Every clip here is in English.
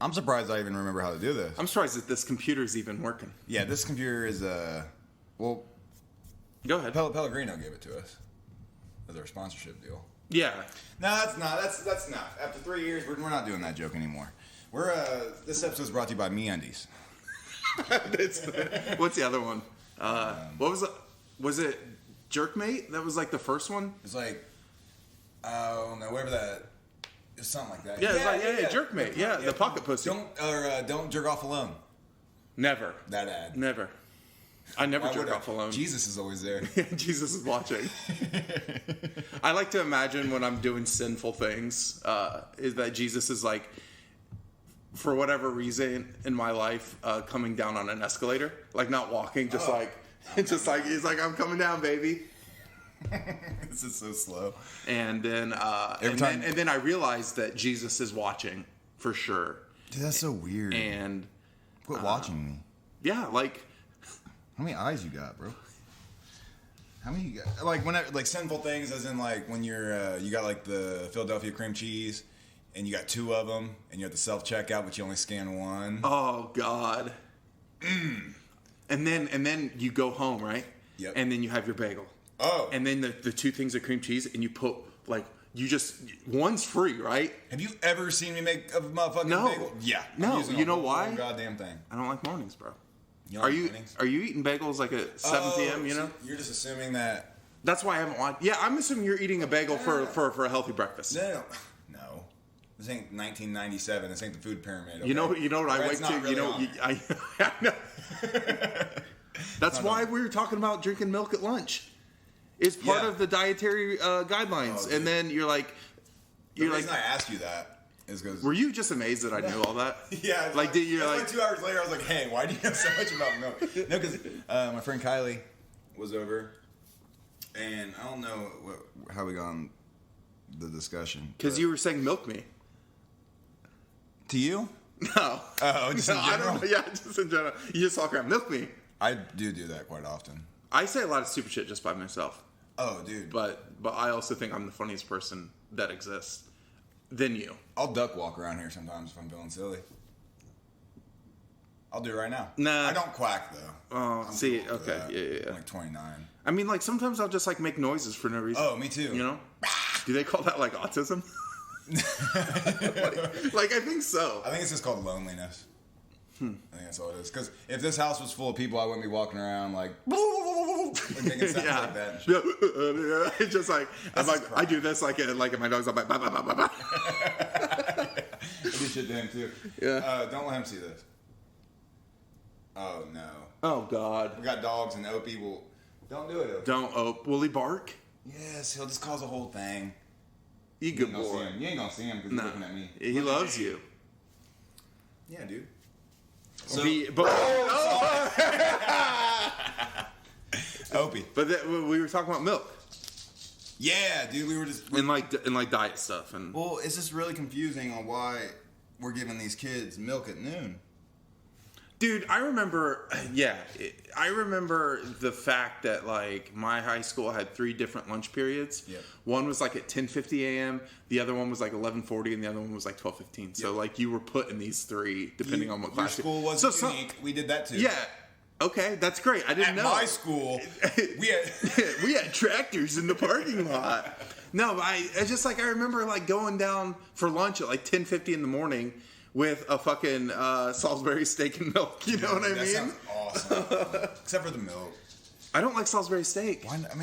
I'm surprised I even remember how to do this. I'm surprised that this computer's even working. Yeah, this computer is well. Go ahead. Pellegrino gave it to us as our sponsorship deal. Yeah. No, that's not. That's not. After 3 years, we're not doing that joke anymore. We're this episode's brought to you by MeUndies. What's the other one? What was it? Was it Jerkmate? That was like the first one. It's like, oh no, whatever that. It's something like that. Yeah, it's like Jerkmate. Yeah, the pocket pussy. Don't jerk off alone. Never. That ad. Never. I never jerk off alone. Jesus is always there. Jesus is watching. I like to imagine when I'm doing sinful things, is that Jesus is like, for whatever reason in my life, coming down on an escalator, like not walking, just like he's like, I'm coming down, baby. This is so slow. And then, and then I realized that Jesus is watching for sure. Dude, that's so weird. And quit watching me. Yeah, like. How many eyes you got, bro? How many you got? Like like sinful things, as in like when you're you got like the Philadelphia cream cheese, and you got 2 of them, and you have the self checkout, but you only scan 1. Oh God. And then you go home, right? Yep. And then you have your bagel. Oh. And then the 2 things of cream cheese, and you put like one's free, right? Have you ever seen me make a motherfucking bagel? Yeah. No. You know why? Goddamn thing. I don't like mornings, bro. Are you eating bagels like at 7 p.m., you know? So you're just assuming that... That's why I haven't watched... Yeah, I'm assuming you're eating a bagel for a healthy breakfast. No. This ain't 1997. This ain't the food pyramid. Okay? You know what I wake to? Really I know. That's why we were talking about drinking milk at lunch. It's part of the dietary guidelines. Oh, and then you're like... The reason I asked you that is because... Were you just amazed that I knew all that? Yeah. Like, did you like... 2 hours later, I was like, hey, why do you know so much about milk? No, because my friend Kylie was over, and I don't know how we got on the discussion. Because you were saying milk me. To you? No. Oh, just in general? Just in general. You just walk around, milk me. I do that quite often. I say a lot of stupid shit just by myself. Oh, dude. But I also think I'm the funniest person that exists. Than you. I'll duck walk around here sometimes if I'm feeling silly. I'll do it right now. Nah. I don't quack, though. Oh, see, okay. Yeah. I'm like 29. I mean, like, sometimes I'll just, like, make noises for no reason. Oh, me too. You know? Do they call that, like, autism? like, I think so. I think it's just called loneliness. I think that's all it is. Because if this house was full of people, I wouldn't be walking around like making sounds like that. It's just like I do this like in my dogs. I'm like bah, bah, bah, bah, bah. I do shit to him too. Yeah. Don't let him see this. Oh no. Oh God. We got dogs and Opie will. Don't do it. Opie. Don't. Will he bark? Yes, he'll just cause a whole thing. You good boy. You ain't gonna see him because he's looking at me. He loves you. Yeah, dude. So, Opie. But we were talking about milk. Yeah, dude. We were just and like diet stuff and. Well, it's just really confusing on why we're giving these kids milk at noon. Dude, I remember the fact that, like, my high school had 3 different lunch periods. Yep. One was, like, at 10:50 a.m., the other one was, like, 11:40, and the other one was, like, 12:15. So, like, you were put in these 3, depending on what class. Your school wasn't unique. We did that, too. Yeah. Okay, that's great. I didn't know. At my school, we had tractors in the parking lot. No, it's just, like, I remember, like, going down for lunch at, like, 10:50 in the morning with a fucking Salisbury steak and milk. You know what I mean? That sounds awesome. Except for the milk. I don't like Salisbury steak. Why? I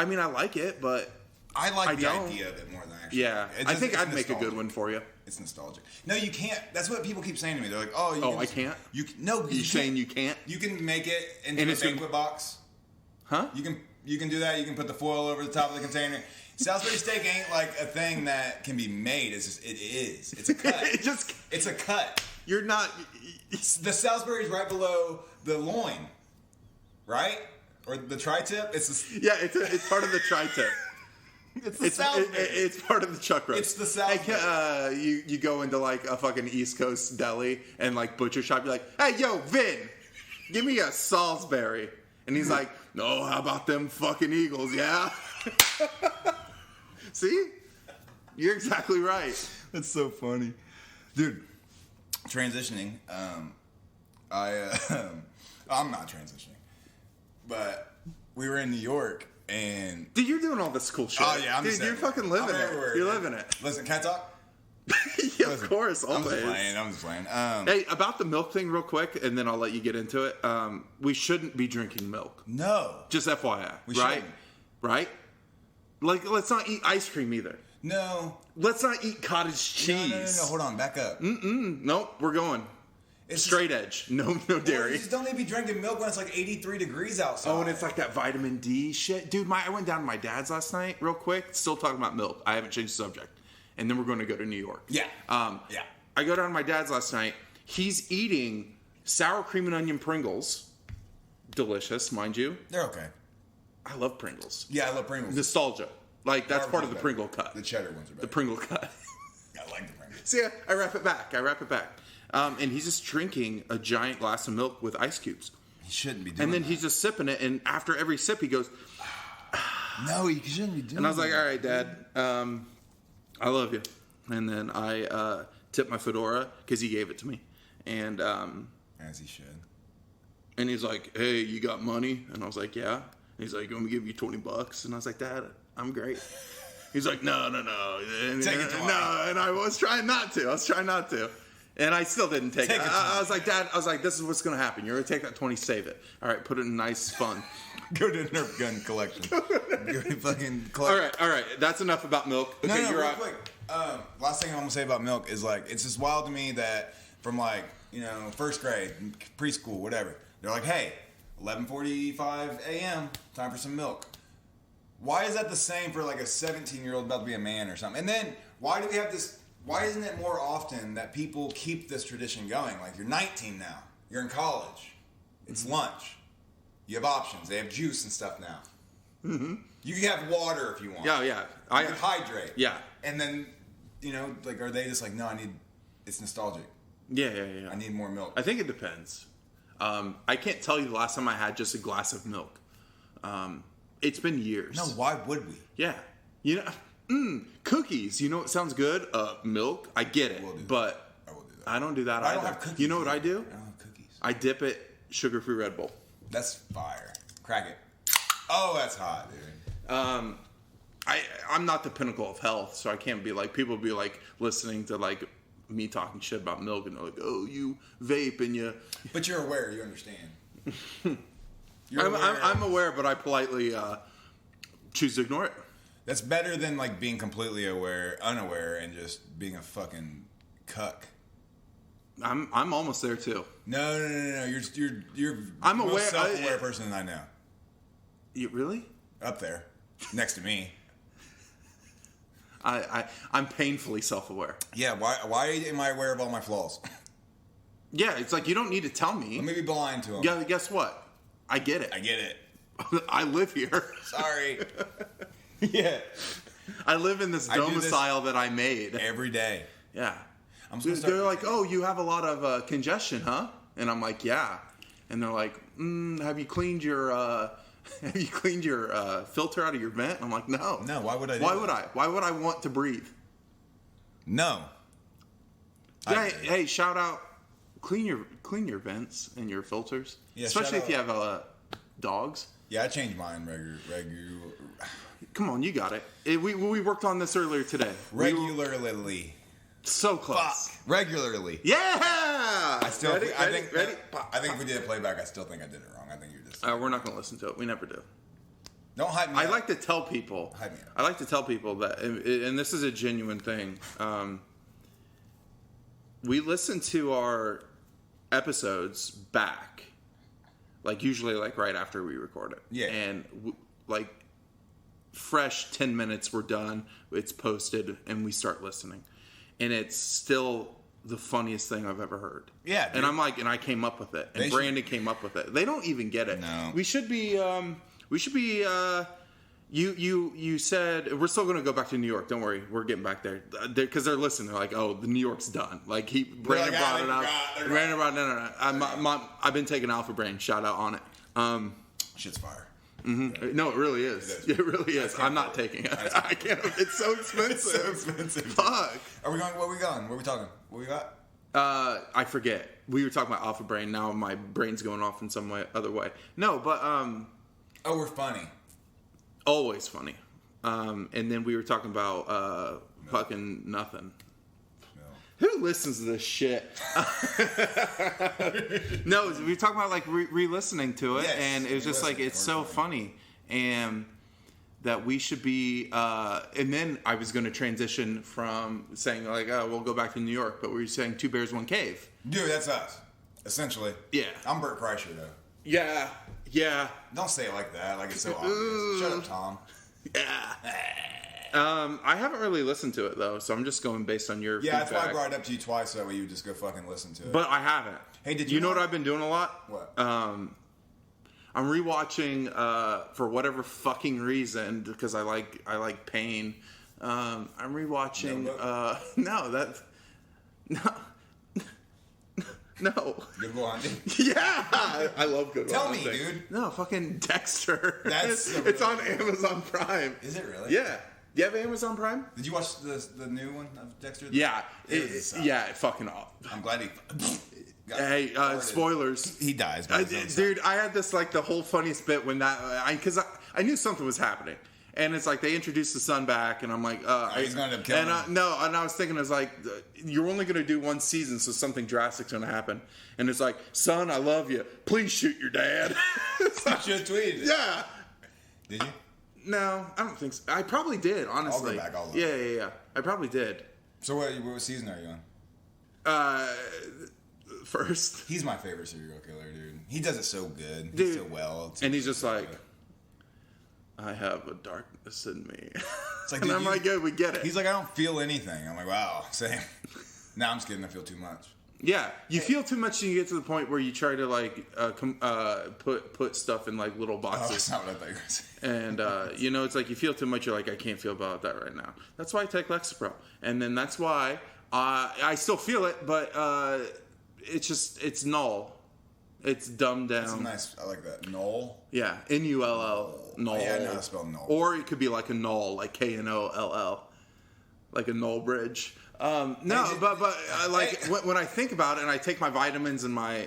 mean, I like it, but I like the idea of it more than actually. Yeah, I think I'd make a good one for you. It's nostalgic. No, you can't. That's what people keep saying to me. They're like, "Oh, I can't." No, you're saying you can't. You can make it into a banquet box. Huh? You can do that. You can put the foil over the top of the container. Salisbury steak ain't like a thing that can be made. It's just, it is. It's a cut. It's a cut. You're not. The Salisbury's right below the loin, right? Or the tri-tip. It's part of the tri-tip. It's part of the chuck roast. It's the Salisbury. Hey, you go into like a fucking East Coast deli and like butcher shop. You're like, hey, yo, Vin, give me a Salisbury. And he's like, no, how about them fucking Eagles? Yeah. See? You're exactly right. That's so funny. Dude, transitioning, I'm not transitioning, but we were in New York and Dude, you're doing all this cool shit. oh yeah, Dude, you're fucking living it. You're living it. Listen, can I talk? Yeah, of course, always. I'm just playing. Hey, about the milk thing real quick, and then I'll let you get into it. We shouldn't be drinking milk. No. Just FYI. We right? shouldn't. Right? Like, let's not eat ice cream either. No. Let's not eat cottage cheese. No. Hold on. Back up. Nope, we're going. It's straight edge. No dairy. You just don't need to be drinking milk when it's like 83 degrees outside. Oh, and it's like that vitamin D shit. Dude, I went down to my dad's last night real quick. Still talking about milk. I haven't changed the subject. And then we're going to go to New York. Yeah. Yeah. I go down to my dad's last night. He's eating sour cream and onion Pringles. Delicious, mind you. They're okay. I love Pringles. Yeah, I love Pringles. Nostalgia. Like, that's part of the better. Pringle cut. The cheddar ones are better. The Pringle cut. I like the Pringles. See, I wrap it back. And he's just drinking a giant glass of milk with ice cubes. He shouldn't be doing And then that. he's just sipping it, and after every sip, he goes, no, he shouldn't be doing that. and I was like, all right, Dad, I love you. And then I tipped my fedora because he gave it to me. And as he should. And he's like, hey, you got money? And I was like, yeah. And he's like, I'm going to give you $20. And I was like, Dad, I'm great. He's like, no. And, Take it to no, and I was trying not to. And I still didn't take it. I was like, Dad, this is what's going to happen. You're going to take that 20, save it. All right, put it in nice fun. Go to Nerf gun collection. Go to fucking collect. All right. That's enough about milk. Okay, No, you're real out. quick. Last thing I'm gonna say about milk is like it's just wild to me that from like first grade, preschool, whatever, they're like, hey, 11:45 a.m. time for some milk. Why is that the same for like a 17-year-old about to be a man or something? And then why do we have this? Why isn't it more often that people keep this tradition going? Like you're 19 now, you're in college, it's lunch. You have options. They have juice and stuff now. Mm-hmm. You can have water if you want. Yeah. You can hydrate. Yeah. And then, like, are they just like, no, it's nostalgic. Yeah. I need more milk. I think it depends. I can't tell you the last time I had just a glass of milk. It's been years. No, why would we? Yeah. Cookies. You know what sounds good? Milk. I get it. But I will do that. I don't do that I either. don't have cookies. You know what I do? I don't have cookies. I dip it sugar-free Red Bull. That's fire. Crack it. Oh, that's hot, dude. I'm not the pinnacle of health, so I can't be like, people be like listening to like me talking shit about milk and they're like, oh, you vape and you. But you're aware, you understand. I'm aware, but I politely choose to ignore it. That's better than like being completely unaware, and just being a fucking cuck. I'm almost there too. No. You're I'm the most aware. self-aware person I know. You really? Up there, next to me. I'm painfully self-aware. Yeah. Why am I aware of all my flaws? Yeah, it's like you don't need to tell me. Let me be blind to them. Yeah, guess what? I get it. I live here. Sorry. Yeah. I live in this domicile that I made. Every day. Yeah. They're like, oh, you have a lot of congestion, huh? And I'm like, yeah. And they're like, have you cleaned your filter out of your vent? I'm like, no. No, why would I do Why that? would I? Why would I want to breathe? No. Hey, shout out. Clean your vents and your filters. Yeah, especially if you have dogs. Yeah, I change mine regular. Come on, you got it. We worked on this earlier today. Regularly. So close. Fuck. Regularly. Yeah. I Ready? think if we did a playback, I still think I did it wrong. I think you're just. We're not going to listen to it. We never do. Don't hype me I up. like to tell people. Hype me up. I like to tell people that, and this is a genuine thing. We listen to our episodes back, like usually like right after we record it. Yeah. And like fresh 10 minutes, we're done. It's posted, and we start listening, and it's still the funniest thing I've ever heard. Yeah, dude. And I'm like, and I came up with it, and Brandon came up with it. They don't even get it. No. We should be. You said we're still going to go back to New York. Don't worry, we're getting back there because they're listening. They're like, oh, the New York's done. Like Brandon brought it up. Brandon brought no. I've been taking Alpha Brain. Shout out on it. Shit's fire. Mm-hmm. No, it really is. It really is. I'm not taking it. I can't. It's so expensive. It's so expensive. Fuck. Are we going? Where we going? Where we talking? What we got? I forget. We were talking about Alpha Brain. Now my brain's going off in some other way. No, but Oh, we're funny. Always funny. And then we were talking about fucking nothing. Who listens to this shit? No, we were talking about like re-listening to it, and it was just like it's so funny, and that we should be. And then I was going to transition from saying like, "Oh, we'll go back to New York," but we were saying Two Bears, One Cave. Dude, that's us, essentially. Yeah, I'm Bert Kreischer though. Yeah. Don't say it like that. Like it's so obvious. Shut up, Tom. Yeah. I haven't really listened to it though, so I'm just going based on your feedback. That's why I brought it up to you twice, so that way you would just go fucking listen to it. But I haven't. Hey, did you know what I've been doing a lot? What? I'm rewatching for whatever fucking reason because I like pain. I'm rewatching. No. Good Will Hunting? Yeah, I love Good Will Hunting. Tell me, dude. No, fucking Dexter. That's it's on Amazon Prime. Is it really? Yeah. Do you have Amazon Prime? Did you watch the new one of Dexter? Yeah. It fucking up. I'm glad he... Hey, spoilers. He dies. Dude, I had this like the whole funniest bit when that... Because I knew something was happening. And it's like they introduced the son back, and I'm like, he's going to end up killing him. No, and I was thinking, I was like, you're only going to do one season, so something drastic's going to happen. And it's like, son, I love you. Please shoot your dad. You should have tweeted it. Yeah. Did you? No, I don't think so. I probably did, honestly. I'll go back. Yeah. I probably did. So what season are you on? First. He's my favorite serial killer, dude. He does it so good. Dude, so well. And he's just like... I have a darkness in me. It's like, and I'm like, good, we get it. He's like, I don't feel anything. I'm like, wow, same. Now I'm just kidding. I feel too much. Yeah, you feel too much and you get to the point where you try to like put stuff in like little boxes. Oh, that's not what I thought you were going to say. And it's like you feel too much. You're like, I can't feel about that right now. That's why I take Lexapro, and then that's why I still feel it, but it's null. It's dumbed down. That's nice. I like that. Null? Yeah. Null. Null. Yeah, I know how to spell null. Or it could be like a null, like Knoll. Like a null bridge. When I think about it and I take my vitamins and my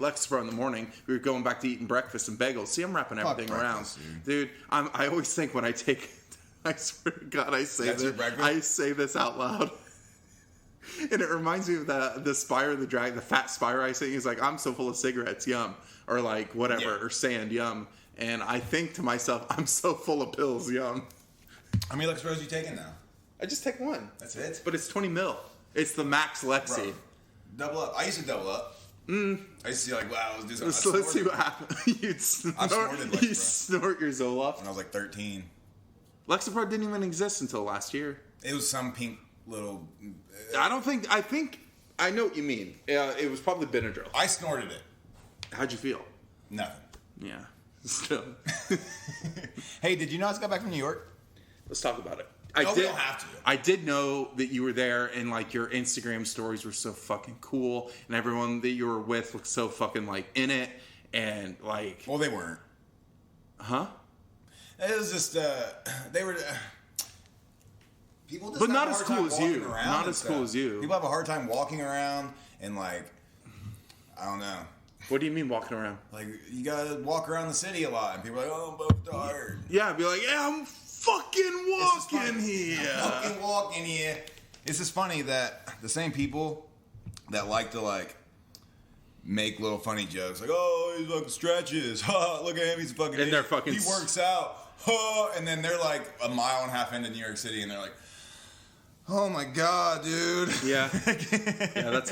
Lexapro in the morning, we were going back to eating breakfast and bagels. See, I'm wrapping everything around. Dude, I always think when I take... I swear to God, I say this out loud. And it reminds me of the Spyro the Dragon, the fat Spyro I say. He's like, I'm so full of cigarettes, yum. Or like whatever, or sand, yum. And I think to myself, I'm so full of pills, yum. How many Lexapros are you taking now? I just take one. That's it? But it's 20 mil. It's the max Lexi. Bro, double up. I used to double up. I used to see like, wow, let's do something. So let's see what happens. You'd snort your Zoloft. When I was like 13. Lexapro didn't even exist until last year. It was some pink little... I think I know what you mean. It was probably Benadryl. I snorted it. How'd you feel? Nothing. Yeah. Still. Hey, did you know I just got back from New York? Let's talk about it. We don't have to. I did know that you were there, and like your Instagram stories were so fucking cool, and everyone that you were with looked so fucking like in it, and like. Well, they weren't. Huh? It was just they were. People just but have not a as hard cool time as walking you. around Not and as stuff. cool as you. People have a hard time walking around and like, I don't know. What do you mean walking around? Like you gotta walk around the city a lot, and people are like, oh, I'm both tired. Yeah, I'd be like, yeah, I'm fucking walking here. I'm fucking walking here. It's just funny that the same people that like to like make little funny jokes, like, oh, he's fucking stretches. Ha, look at him, he's fucking. And they're fucking. He works out. Ha, and then they're like a mile and a half into New York City, and they're like, oh my god, dude. Yeah. Yeah, that's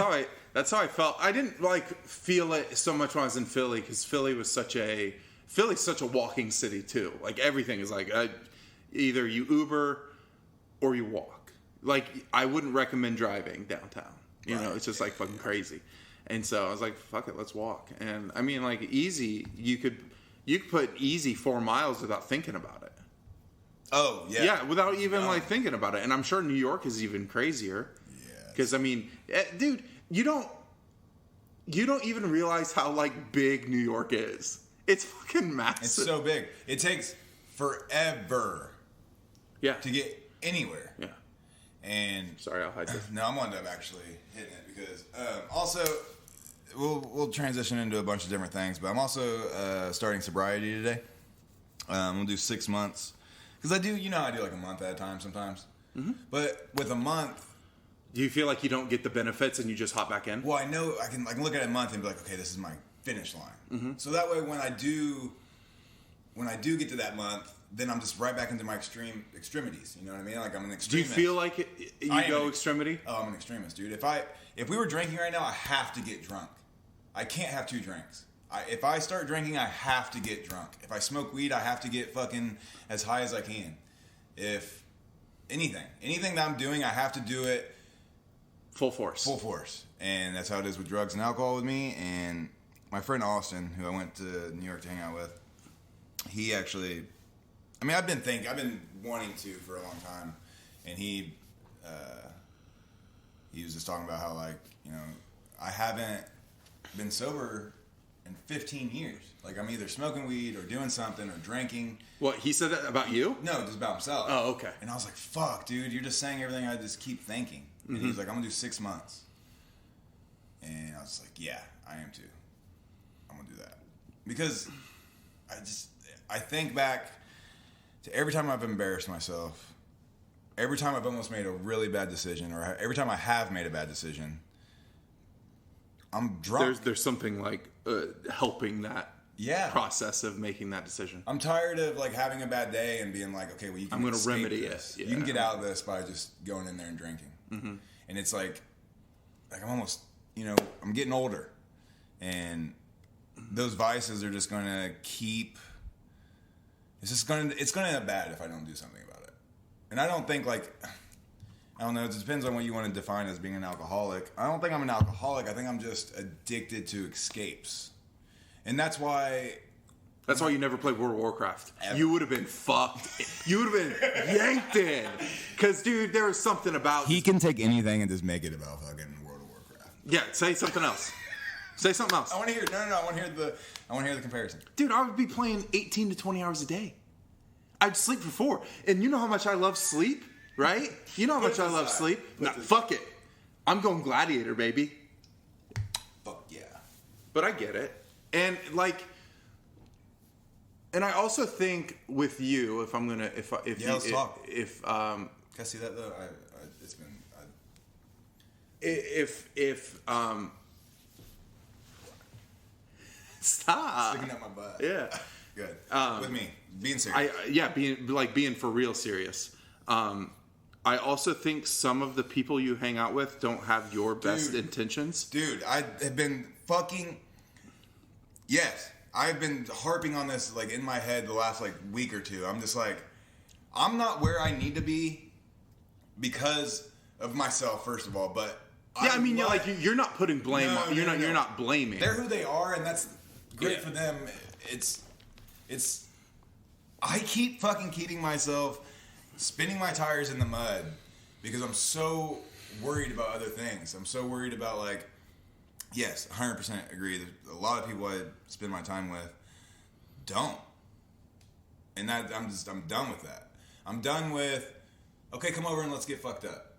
how I felt. I didn't like feel it so much when I was in Philly because Philly's such a walking city too. Like everything is like either you Uber or you walk. Like I wouldn't recommend driving downtown. You know, it's just like fucking crazy. And so I was like, fuck it, let's walk. And I mean, like easy, you could put easy 4 miles without thinking about it. Oh yeah. Yeah, without even like thinking about it. And I'm sure New York is even crazier. Yeah. Because I mean, dude. You don't even realize how like big New York is. It's fucking massive. It's so big. It takes forever. Yeah. To get anywhere. Yeah. And sorry, I'll hide this. No, I'm on up actually hitting it because also we'll transition into a bunch of different things. But I'm also starting sobriety today. We'll do 6 months because I do like a month at a time sometimes. Mm-hmm. But with a month, do you feel like you don't get the benefits and you just hop back in? Well, I know I can look at a month and be like, okay, this is my finish line. Mm-hmm. So that way, when I do get to that month, then I'm just right back into my extremities. You know what I mean? Like I'm an extremist. Do you feel like you go extremity? Oh, I'm an extremist, dude. If we were drinking right now, I have to get drunk. I can't have 2 drinks. If I start drinking, I have to get drunk. If I smoke weed, I have to get fucking as high as I can. If anything that I'm doing, I have to do it full force. Full force. And that's how it is with drugs and alcohol with me. And my friend Austin, who I went to New York to hang out with, he actually, I've been wanting to for a long time. And he was just talking about how, like, you know, I haven't been sober in 15 years. Like, I'm either smoking weed or doing something or drinking. What, he said that about you? No, just about himself. Oh, okay. And I was like, fuck, dude, you're just saying everything I just keep thinking. And he was like, I'm going to do 6 months. And I was like, yeah, I am too. I'm going to do that. Because I think back to every time I've embarrassed myself, every time I've almost made a really bad decision, or every time I have made a bad decision, I'm drunk. There's something like helping that process of making that decision. I'm tired of like having a bad day and being like, okay, well, you can I'm going to remedy this. it. Yeah. You can get out of this by just going in there and drinking. Mm-hmm. And it's like I'm almost, you know, I'm getting older, and those vices are just going to keep. It's going to end up bad if I don't do something about it. And I don't think I don't know. It depends on what you want to define as being an alcoholic. I don't think I'm an alcoholic. I think I'm just addicted to escapes, and that's why. That's why you never played World of Warcraft. Ever. You would have been fucked. You would have been yanked in. Because, dude, there was something about... He can take anything and just make it about fucking World of Warcraft. Yeah, say something else. Say something else. I want to hear... No. I want to hear the comparison. Dude, I would be playing 18 to 20 hours a day. I'd sleep for 4. And you know how much I love sleep, right? You know how much I love sleep. Nah, fuck it. I'm going Gladiator, baby. Fuck yeah. But I get it. And, like... And I also think with you, if I'm gonna, if let's talk. Can I see that though? It's been. Stop. Sticking up my butt. Yeah. Good. With me, being serious. being for real serious. I also think some of the people you hang out with don't have your best intentions. Dude, I have been fucking. Yes. I've been harping on this like in my head the last like week or two. I'm just like, I'm not where I need to be because of myself, first of all. But yeah, you're not putting blame on. You're not blaming. They're who they are, and that's great for them. It's. I keep fucking keeping myself spinning my tires in the mud because I'm so worried about other things. I'm so worried about like. Yes, 100% agree. There's a lot of people I spend my time with don't. And that I'm done with that. I'm done with, okay, come over and let's get fucked up.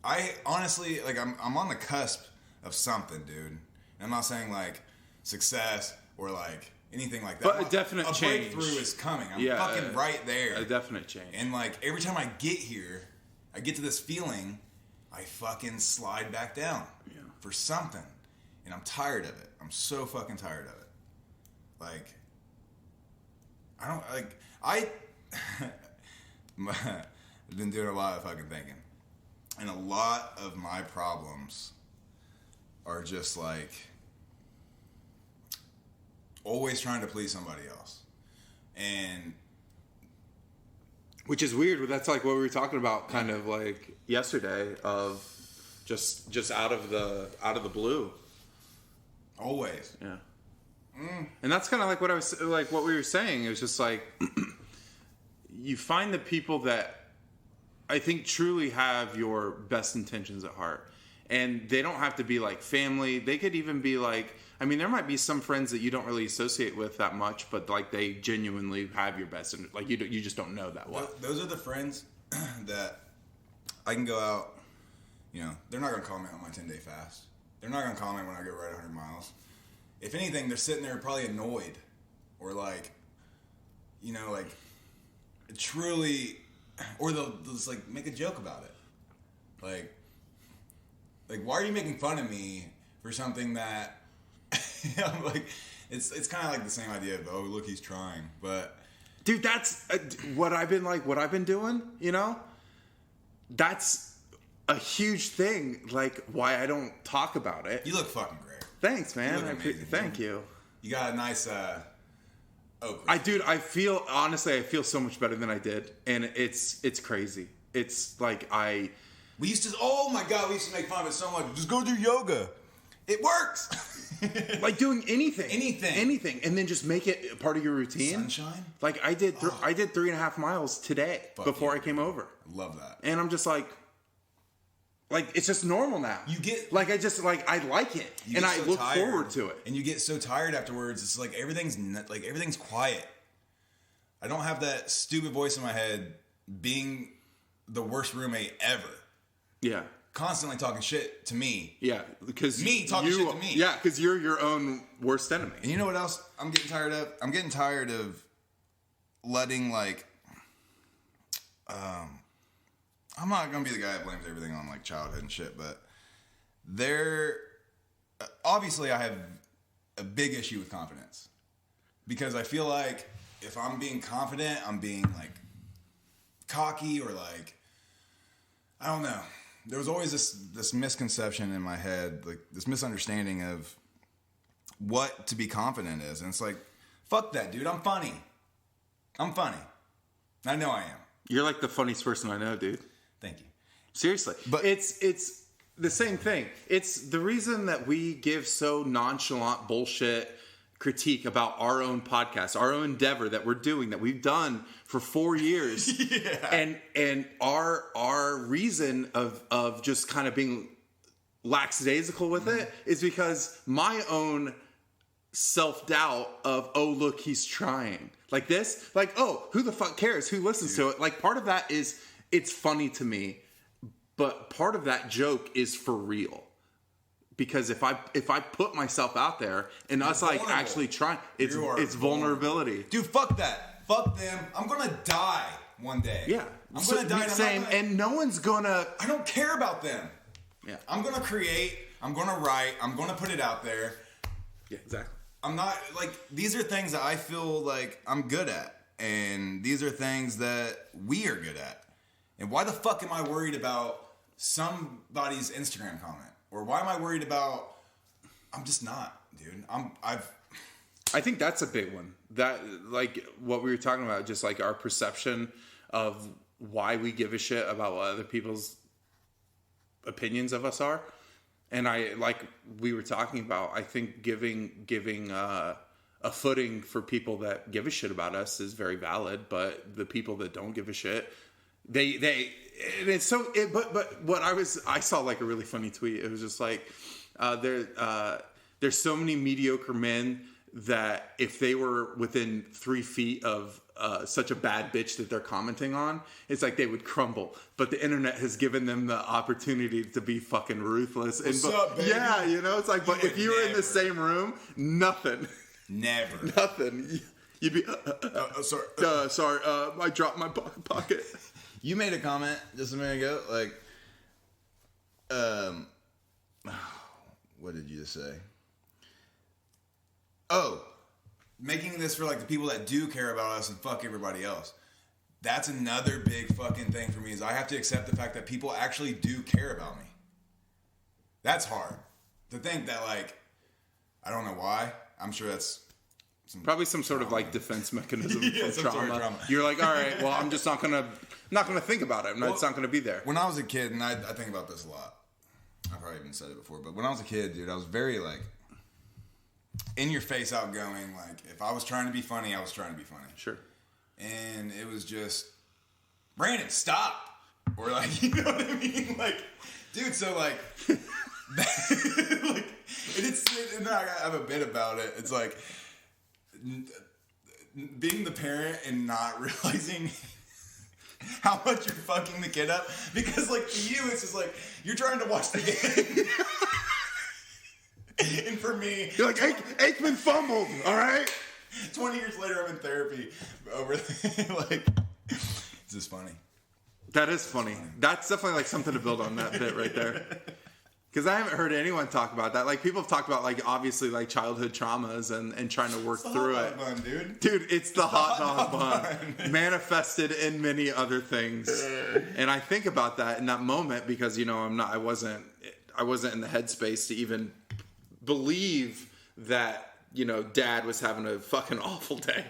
I honestly, like, I'm on the cusp of something, dude. And I'm not saying, like, success or, like, anything like that. But a definite change. Breakthrough is coming. I'm fucking right there. A definite change. And, like, every time I get here, I get to this feeling, I fucking slide back down. For something. And I'm tired of it. I'm so fucking tired of it. Like, I've been doing a lot of fucking thinking. And a lot of my problems are just like, always trying to please somebody else. And... Which is weird, but that's like what we were talking about kind of like yesterday of... Just out of the blue. Always. Yeah. And that's kind of like what we were saying. It was just like you find the people that I think truly have your best intentions at heart. And they don't have to be like family. They could even be like, I mean, there might be some friends that you don't really associate with that much, but like they genuinely have your best, and like you just don't know that well. Those are the friends that I can go out, you know, they're not going to comment on my 10-day fast. They're not going to comment when I go ride 100 miles. If anything, they're sitting there probably annoyed or like, you know, like truly, or they'll just like make a joke about it. Like why are you making fun of me for something that, I'm like, it's kind of like the same idea of, oh, look, he's trying. But dude, that's what I've been doing, you know? That's a huge thing, like why I don't talk about it. You look fucking great. Thanks, man. Thank you. You got a nice I feel so much better than I did, and it's crazy. It's like we used to make fun of it so much. Just go do yoga. It works. Like doing anything, and then just make it a part of your routine. Sunshine. Like I did 3.5 miles today before I came over. Love that. And I'm just like it's just normal now. You get like I like it, and I look forward to it. And you get so tired afterwards. It's like everything's quiet. I don't have that stupid voice in my head being the worst roommate ever. Yeah. Constantly talking shit to me. Yeah, because me talking shit to me. Yeah, because you're your own worst enemy. And you know what else I'm getting tired of? I'm getting tired of letting like, I'm not gonna be the guy that blames everything on like childhood and shit, but obviously I have a big issue with confidence because I feel like if I'm being confident, I'm being like cocky or like, I don't know. There was always this misconception in my head, like this misunderstanding of what to be confident is. And it's like, fuck that, dude. I'm funny. I know I am. You're like the funniest person I know, dude. Thank you. Seriously. But it's the same thing. It's the reason that we give so nonchalant bullshit critique about our own podcast, our own endeavor that we're doing, that we've done for 4 years. Yeah. And our reason of just kind of being lackadaisical with it is because my own self-doubt of, oh, look, he's trying. Like this, like, oh, who the fuck cares? Who listens to it? Like, part of that is, it's funny to me, but part of that joke is for real. Because if I put myself out there and us like actually trying, it's vulnerability. Dude, fuck that. Fuck them. I'm gonna die one day. Yeah. I'm gonna die. Same, and no one's gonna. I don't care about them. Yeah. I'm gonna create. I'm gonna write. I'm gonna put it out there. Yeah, exactly. I'm not like, these are things that I feel like I'm good at, and these are things that we are good at. And why the fuck am I worried about somebody's Instagram comment? Or why am I worried about? I'm just not, dude. I think that's a big one. That, like what we were talking about, just like our perception of why we give a shit about what other people's opinions of us are. And like we were talking about, I think giving a footing for people that give a shit about us is very valid. But the people that don't give a shit, and it's so. But what I saw like a really funny tweet. It was just like there's so many mediocre men that if they were within 3 feet of such a bad bitch that they're commenting on, it's like they would crumble. But the internet has given them the opportunity to be fucking ruthless. What's up, baby? Yeah, you know, it's like, but if you were in the same room, nothing. Never. Nothing. You'd be, sorry. Sorry, I dropped my pocket. You made a comment just a minute ago, like, what did you just say? Oh, making this for like the people that do care about us and fuck everybody else. That's another big fucking thing for me, is I have to accept the fact that people actually do care about me. That's hard. To think that, like, I don't know why. I'm sure that's probably some sort of like defense mechanism from some trauma. Sort of trauma. You're like, all right, well, I'm just not gonna think about it. It's not gonna be there. When I was a kid, and I think about this a lot. I've probably even said it before, but when I was a kid, dude, I was very like in your face, outgoing. Like, if I was trying to be funny, I was trying to be funny. Sure. And it was just, Brandon, stop. Or like, you know what I mean? Like, dude, so like, like, and then I have a bit about it. It's like being the parent and not realizing how much you're fucking the kid up. Because, like, to you, it's just like, you're trying to watch the game. And for me... You're like, Aikman fumbled, all right? 20 years later, I'm in therapy over, like, it's just funny. That is funny. That's definitely, like, something to build on that bit right there. Because I haven't heard anyone talk about that. Like, people have talked about, like, obviously, like, childhood traumas and trying to work through it. Hot dog bun, dude. Dude, it's the hot dog bun. Manifested in many other things. And I think about that in that moment because, you know, I wasn't in the headspace to even believe that, you know, Dad was having a fucking awful day.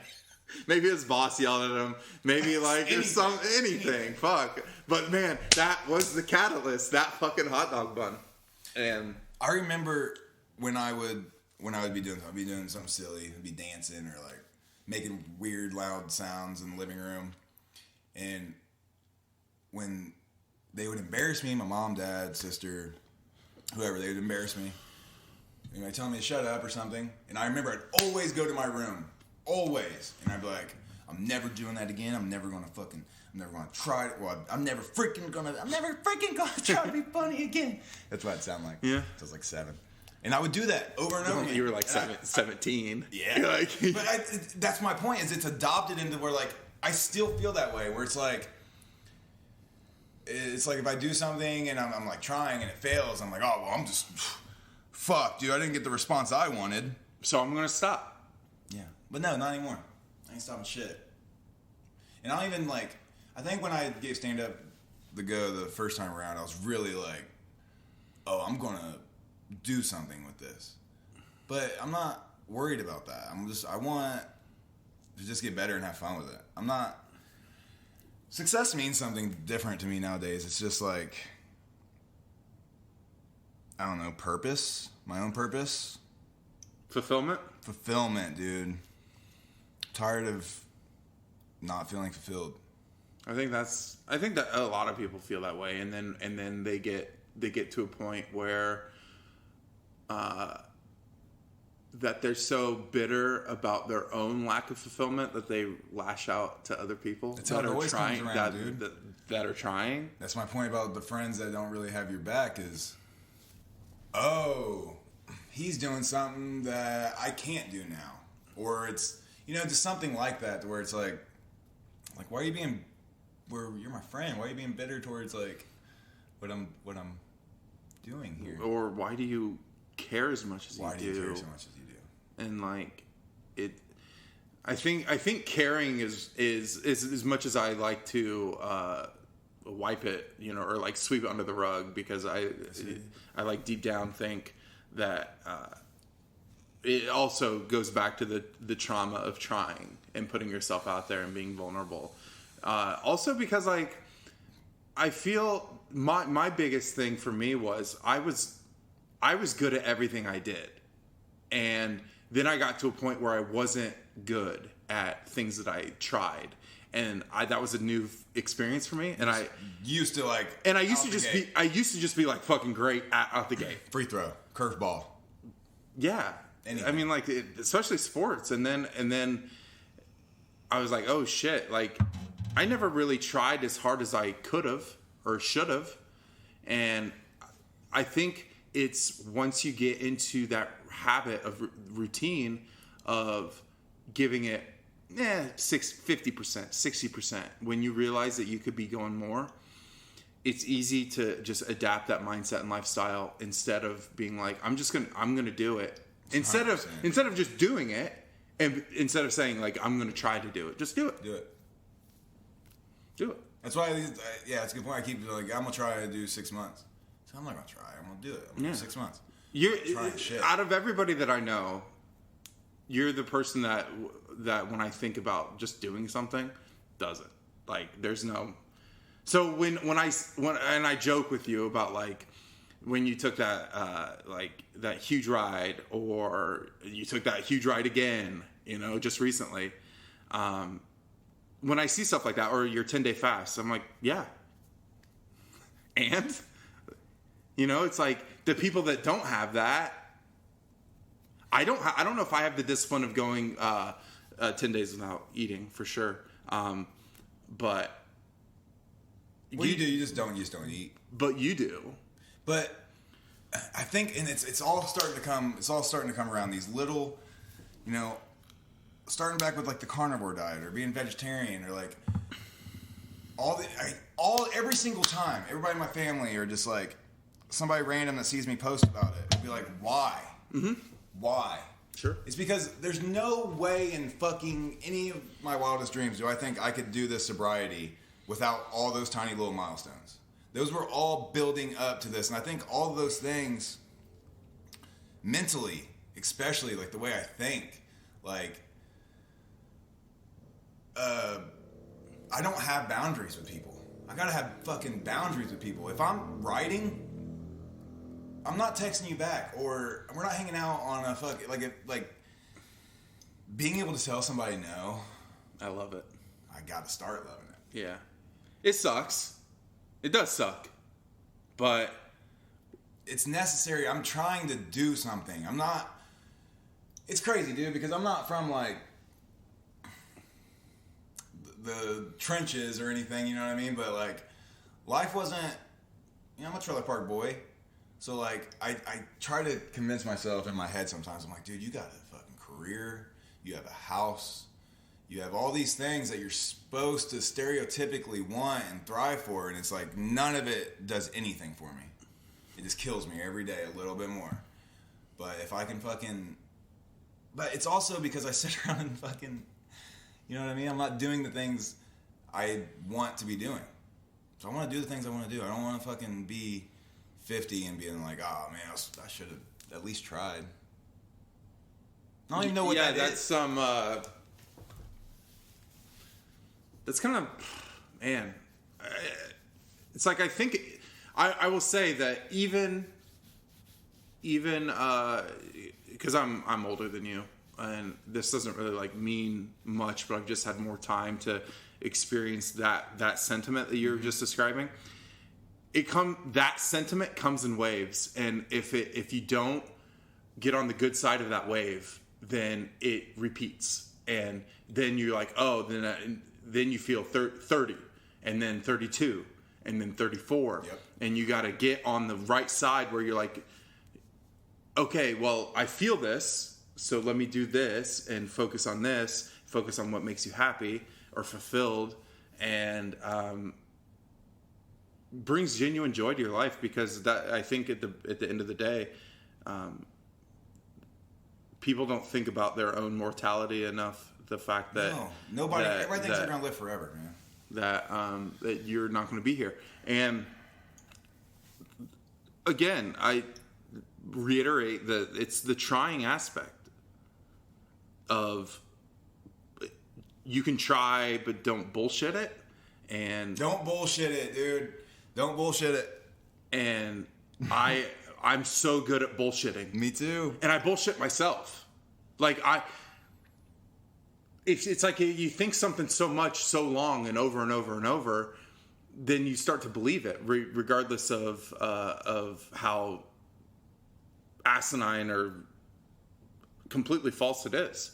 Maybe his boss yelled at him. Maybe like anything. Fuck. But man, that was the catalyst. That fucking hot dog bun. And I remember when I would be doing something silly, I'd be dancing or like making weird loud sounds in the living room, and when they would embarrass me, my mom, dad, sister, whoever, they would embarrass me. And they'd tell me to shut up or something, and I remember I'd always go to my room. Always. And I'd be like, I'm never doing that again. I'm never going to try it. Well, I'm never freaking going to try to be funny again. That's what it sounded like. Yeah. I was like 7. And I would do that over and over again. You were like 17. Yeah. Like, but that's my point, is it's adopted into where, like, I still feel that way, where it's like if I do something and I'm like trying and it fails, I'm like, oh, well, I'm just, fuck, dude, I didn't get the response I wanted. So I'm going to stop. Yeah. But no, not anymore. I ain't stopping shit. And I don't even, like, I think when I gave stand-up the go the first time around, I was really like, oh, I'm going to do something with this. But I'm not worried about that. I want to just get better and have fun with it. Success means something different to me nowadays. It's just like, I don't know, purpose, my own purpose. Fulfillment, dude. Tired of not feeling fulfilled. I think that a lot of people feel that way, and then they get to a point where that they're so bitter about their own lack of fulfillment that they lash out to other people That's how it always comes around, dude. That are trying. That's my point about the friends that don't really have your back is, oh, he's doing something that I can't do now. Or it's, you know, just something like that, where it's like, why are you being, you're my friend, why are you being bitter towards, like, what I'm doing here? Or why do you care as much as you do? Why do you care so much as you do? And, like, I think caring is as much as I like to wipe it, you know, or, like, sweep it under the rug, because I like deep down think that it also goes back to the trauma of trying and putting yourself out there and being vulnerable. Also because, like, I feel my biggest thing for me was I was good at everything I did. And then I got to a point where I wasn't good at things that I tried. And that was a new experience for me. And I used to, like, and I used to just be like fucking great out the gate. Free throw, curveball. Yeah. Anything. I mean, like, especially sports. And then I was like, oh shit, like, I never really tried as hard as I could have or should have. And I think it's once you get into that habit of routine of giving it 50%, 60%, when you realize that you could be going more, it's easy to just adapt that mindset and lifestyle instead of being like, I'm gonna do it. Instead of just doing it, and instead of saying, like, I'm gonna try to do it, just do it. Do it. That's why, it's a good point. I keep like, I'm gonna try to do 6 months. So I'm not gonna try. I'm gonna do it. I'm gonna do 6 months. Out of everybody that I know, you're the person that when I think about just doing something, does it. Like, there's no. So when I joke with you about, like, when you took that that huge ride, or you took that huge ride again, you know, just recently. When I see stuff like that, or your 10-day fast, I'm like, yeah. And, you know, it's like the people that don't have that, I don't know if I have the discipline of going 10 days without eating, for sure. But Well, you do. You just don't eat. But you do. But I think, and it's all starting to come. It's all starting to come around these little, starting back with like the carnivore diet or being vegetarian or like every single time. Everybody in my family or just like somebody random that sees me post about it will be like, why? Mm-hmm. Why? Sure. It's because there's no way in fucking any of my wildest dreams do I think I could do this sobriety without all those tiny little milestones. Those were all building up to this. And I think all of those things, mentally, especially like the way I think, like, I don't have boundaries with people. I gotta have fucking boundaries with people. If I'm writing, I'm not texting you back, or we're not hanging out on a like being able to tell somebody no. I love it. I gotta start loving it. Yeah. It sucks. It does suck. But it's necessary. I'm trying to do something. I'm not... It's crazy, dude, because I'm not from, like, the trenches or anything, you know what I mean? But, like, life wasn't... I'm a trailer park boy. So, like, I try to convince myself in my head sometimes. I'm like, dude, you got a fucking career. You have a house. You have all these things that you're supposed to stereotypically want and thrive for, and it's like none of it does anything for me. It just kills me every day a little bit more. But if I can fucking... But it's also because I sit around and fucking... You know what I mean? I'm not doing the things I want to be doing. So I want to do the things I want to do. I don't want to fucking be 50 and being like, oh man, I should have at least tried. I don't even know what that is. Yeah, that's some... That's kind of, man, it's like, I think, I will say that even, because I'm older than you, and this doesn't really like mean much, but I've just had more time to experience that sentiment that you're just describing. That sentiment comes in waves, and if you don't get on the good side of that wave, then it repeats, and then you're like, oh, then you feel 30, and then 32, and then 34. Yep. And you got to get on the right side where you're like, okay, well, I feel this, so let me do this and focus on this, focus on what makes you happy or fulfilled, and brings genuine joy to your life, because that, I think at the end of the day, people don't think about their own mortality enough. The fact that everybody thinks they're gonna live forever, man. That you're not going to be here, and again, I reiterate that it's the trying aspect of you can try, but don't bullshit it, and don't bullshit it, dude. Don't bullshit it. And I'm so good at bullshitting. Me too. And I bullshit myself. Like It's like you think something so much, so long, and over and over and over, then you start to believe it, regardless of how asinine or completely false it is.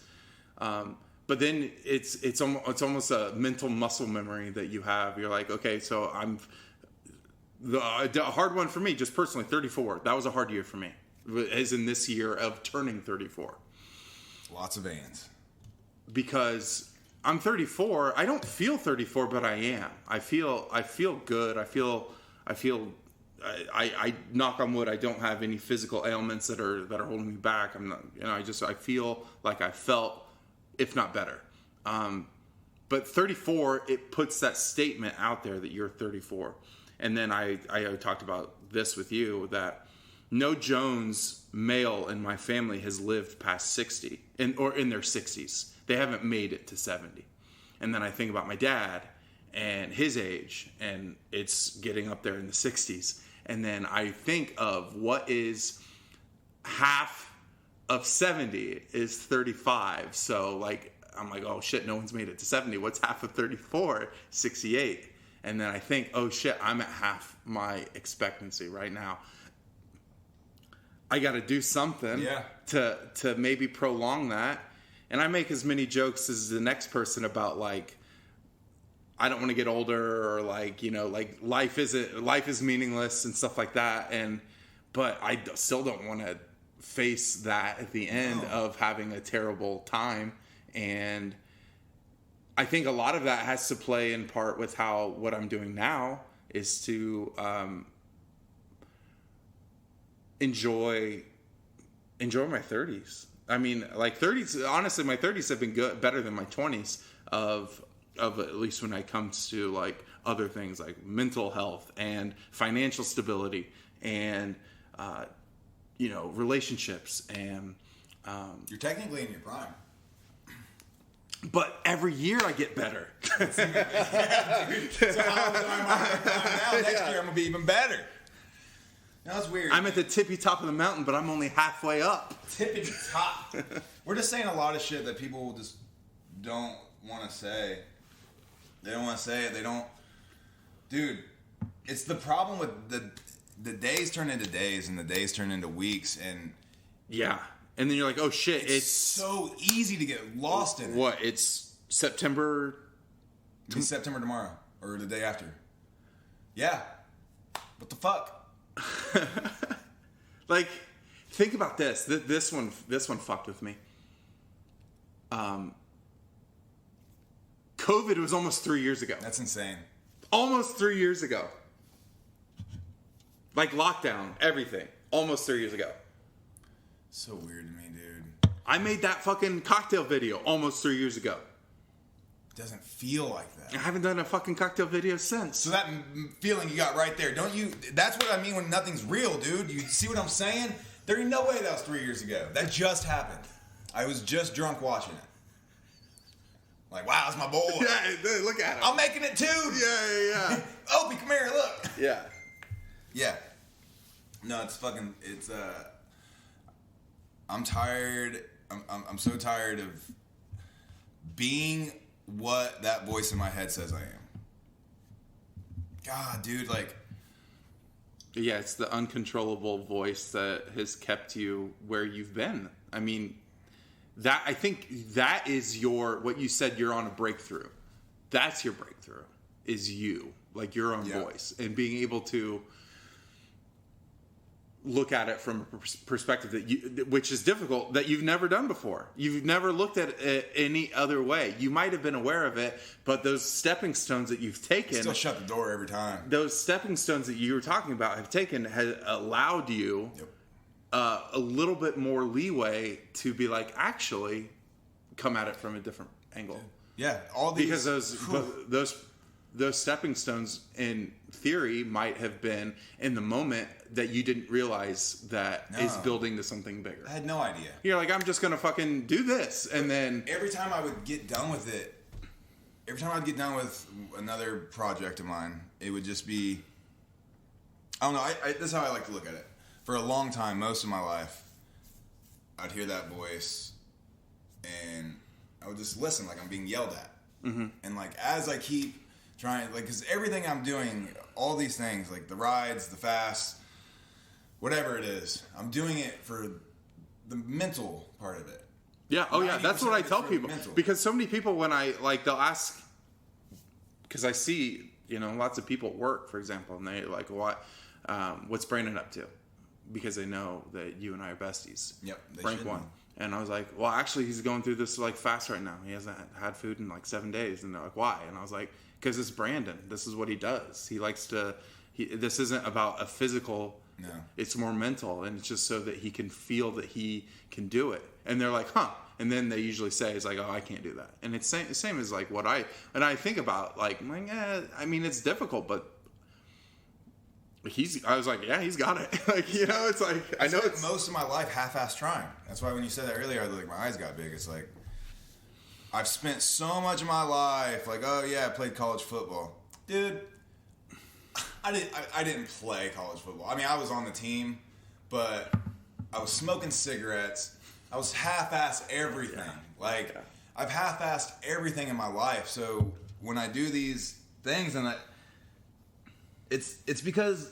But then it's almost a mental muscle memory that you have. You're like, okay, so the hard one for me, just personally, 34. That was a hard year for me, as in this year of turning 34. Lots of vans. Because I'm 34. I don't feel 34, but I am. I feel good. I knock on wood, I don't have any physical ailments that are holding me back. I'm not, I feel like I felt, if not better. But 34, it puts that statement out there that you're 34. And then I talked about this with you, that no Jones male in my family has lived past 60 or in their 60s. They haven't made it to 70. And then I think about my dad and his age, and it's getting up there in the 60s. And then I think of what is half of 70 is 35. So like, I'm like, oh shit, no one's made it to 70. What's half of 34? 68. And then I think, oh shit, I'm at half my expectancy right now. I got to do something to maybe prolong that. And I make as many jokes as the next person about, like, I don't want to get older, or like, you know, like life is meaningless and stuff like that. But I still don't want to face that at the end of having a terrible time. And I think a lot of that has to play in part with what I'm doing now is to enjoy my 30s. I mean, like 30s, honestly, my 30s have been better than my 20s of at least when it comes to like other things like mental health and financial stability and, you know, relationships and, you're technically in your prime. But every year I get better. So how am I now? Next year I'm gonna be even better. No, it's weird. I'm at the tippy top of the mountain, but I'm only halfway up. Tippy top. We're just saying a lot of shit that people just don't want to say. They don't want to say it. They don't. Dude, it's the problem with the days turn into days and the days turn into weeks and. Yeah. And then you're like, oh shit, it's so easy to get lost in it. What? It's September. It's September tomorrow or the day after. Yeah. What the fuck? Like, think about this. This one fucked with me. COVID was almost 3 years ago. That's insane. Almost 3 years ago. Like lockdown, everything. Almost 3 years ago. So weird to me, dude. I made that fucking cocktail video almost 3 years ago. It doesn't feel like that. I haven't done a fucking cocktail video since. So that feeling you got right there, don't you? That's what I mean when nothing's real, dude. You see what I'm saying? There ain't no way that was 3 years ago. That just happened. I was just drunk watching it. Like, wow, it's my boy. Yeah, look at him. I'm making it too. Yeah. Opie, come here, look. Yeah. Yeah. No, it's I'm tired. I'm so tired of being what that voice in my head says I am. God, dude, like. Yeah, it's the uncontrollable voice that has kept you where you've been. I mean, I think that is what you said. You're on a breakthrough. That's your breakthrough. Is you, like your own voice, and being able to look at it from a perspective which is difficult, that you've never done before. You've never looked at it any other way. You might have been aware of it, but those stepping stones that you've taken... Still shut the door every time. Those stepping stones that you were talking about has allowed you a little bit more leeway to be like, actually, come at it from a different angle. Yeah, all these... Because those stepping stones in theory might have been in the moment that you didn't realize that is building to something bigger. I had no idea. You're like, I'm just going to fucking do this. And then every time I would get done with it, every time I'd get done with another project of mine, it would just be, I don't know, this is how I like to look at it. For a long time, most of my life, I'd hear that voice and I would just listen like I'm being yelled at. Mm-hmm. And like, as I keep trying, like, because everything I'm doing, all these things, like the rides, the fasts, whatever it is, I'm doing it for the mental part of it. Yeah, oh yeah, that's what I tell people. Because so many people, when they'll ask, because I see, lots of people at work, for example, and they're like, what's Brandon up to? Because they know that you and I are besties. Yep. Rank 1. And I was like, well, actually, he's going through this like fast right now. He hasn't had food in like 7 days. And they're like, why? And I was like, because it's Brandon. This is what he does. He likes to. This isn't about a physical. No. It's more mental, and it's just so that he can feel that he can do it. And they're like, huh. And then they usually say, it's like, oh, I can't do that. And it's same as like what I think about, like, I mean, it's difficult, but I was like, yeah, he's got it. Like, it's like, I know it's most of my life half-assed trying. That's why when you said that earlier, I was like, my eyes got big. It's like, I've spent so much of my life, like, oh yeah, I played college football. Dude, I didn't play college football. I mean, I was on the team, but I was smoking cigarettes. I was half-assed everything. Yeah. Like, I've half-assed everything in my life. So when I do these things, and it's because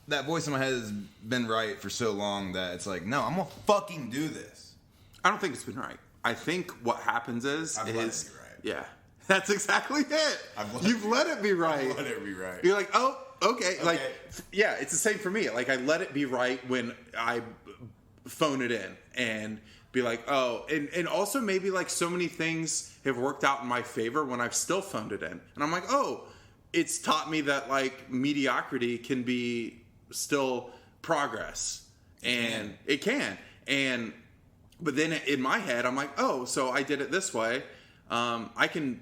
that voice in my head has been right for so long that it's like, no, I'm gonna fucking do this. I don't think it's been right. I think what happens is right. Yeah. That's exactly it. You've let it be right. Let it be right. You're like, oh, okay. Like, yeah, it's the same for me. Like, I let it be right when I phone it in and be like, oh, and also maybe like so many things have worked out in my favor when I've still phoned it in. And I'm like, oh, it's taught me that like mediocrity can be still progress. And it can. But then in my head, I'm like, oh, so I did it this way. I can